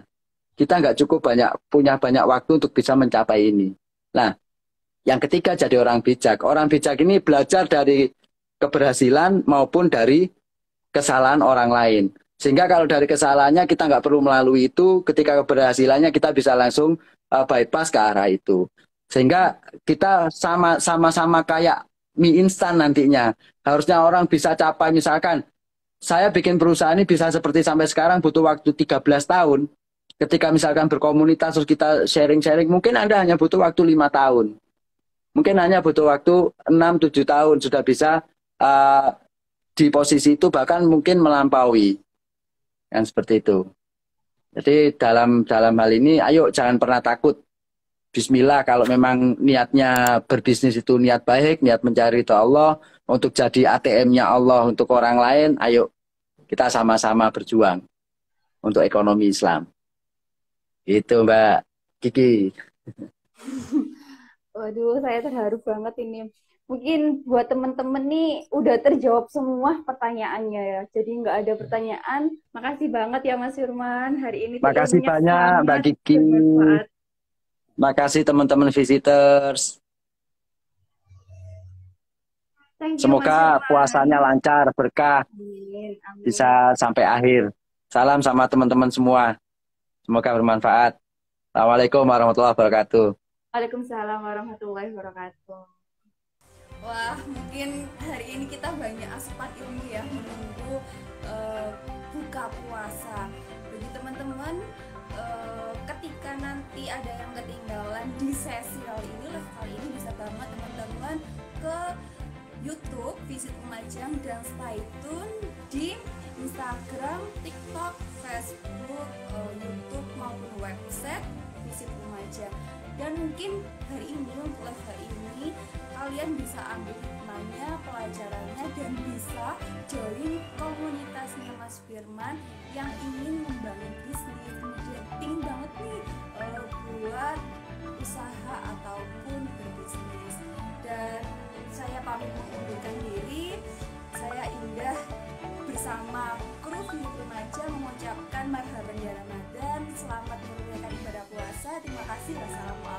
Speaker 2: Kita nggak cukup punya banyak waktu untuk bisa mencapai ini. Nah, yang ketiga jadi orang bijak. Orang bijak ini belajar dari keberhasilan maupun dari kesalahan orang lain. Sehingga kalau dari kesalahannya kita nggak perlu melalui itu, ketika keberhasilannya kita bisa langsung bypass ke arah itu. Sehingga kita sama-sama kayak mie instan nantinya. Harusnya orang bisa capai, misalkan saya bikin perusahaan ini bisa seperti sampai sekarang butuh waktu 13 tahun. Ketika misalkan berkomunitas terus kita sharing-sharing, mungkin Anda hanya butuh waktu 5 tahun. Mungkin hanya butuh waktu 6-7 tahun sudah bisa di posisi itu, bahkan mungkin melampaui. Yang seperti itu. Jadi dalam hal ini, ayo jangan pernah takut. Bismillah, kalau memang niatnya berbisnis itu niat baik, niat mencari ridho Allah, untuk jadi ATM-nya Allah untuk orang lain, ayo kita sama-sama berjuang untuk ekonomi Islam. Itu Mbak Kiki.
Speaker 1: Waduh, saya terharu banget ini. Mungkin buat temen-temen nih udah terjawab semua pertanyaannya ya. Jadi nggak ada pertanyaan. Makasih banget ya Mas Firman. Hari ini
Speaker 2: Makasih banyak Mbak Kiki.
Speaker 1: Bermanfaat.
Speaker 2: Makasih teman-teman visitors. Semoga puasanya lancar, berkah.
Speaker 1: Amin. Amin.
Speaker 2: Bisa sampai akhir. Salam sama teman-teman semua. Semoga bermanfaat. Assalamualaikum warahmatullahi wabarakatuh.
Speaker 1: Waalaikumsalam warahmatullahi wabarakatuh. Wah, mungkin hari ini kita banyak asupan ilmu ya menunggu buka puasa. Bagi teman-teman, ketika nanti ada yang ketinggalan di sesi kali ini, live kali ini, bisa banget teman-teman ke YouTube Visit Lumajang dan stay tune di Instagram, TikTok, Facebook, YouTube maupun website Visit Lumajang. Dan mungkin hari ini, untuk live hari ini, kalian bisa ambil hikmahnya, pelajarannya, dan bisa join komunitasnya Mas Firman yang ingin membangun bisnis, kemudian ingin banget nih buat usaha ataupun berbisnis. Dan saya pamit mengundurkan diri. Saya Indah bersama kru Visit Lumajang mengucapkan marhaban ya Ramadan, selamat menunaikan ibadah puasa. Terima kasih. Wassalamualaikum.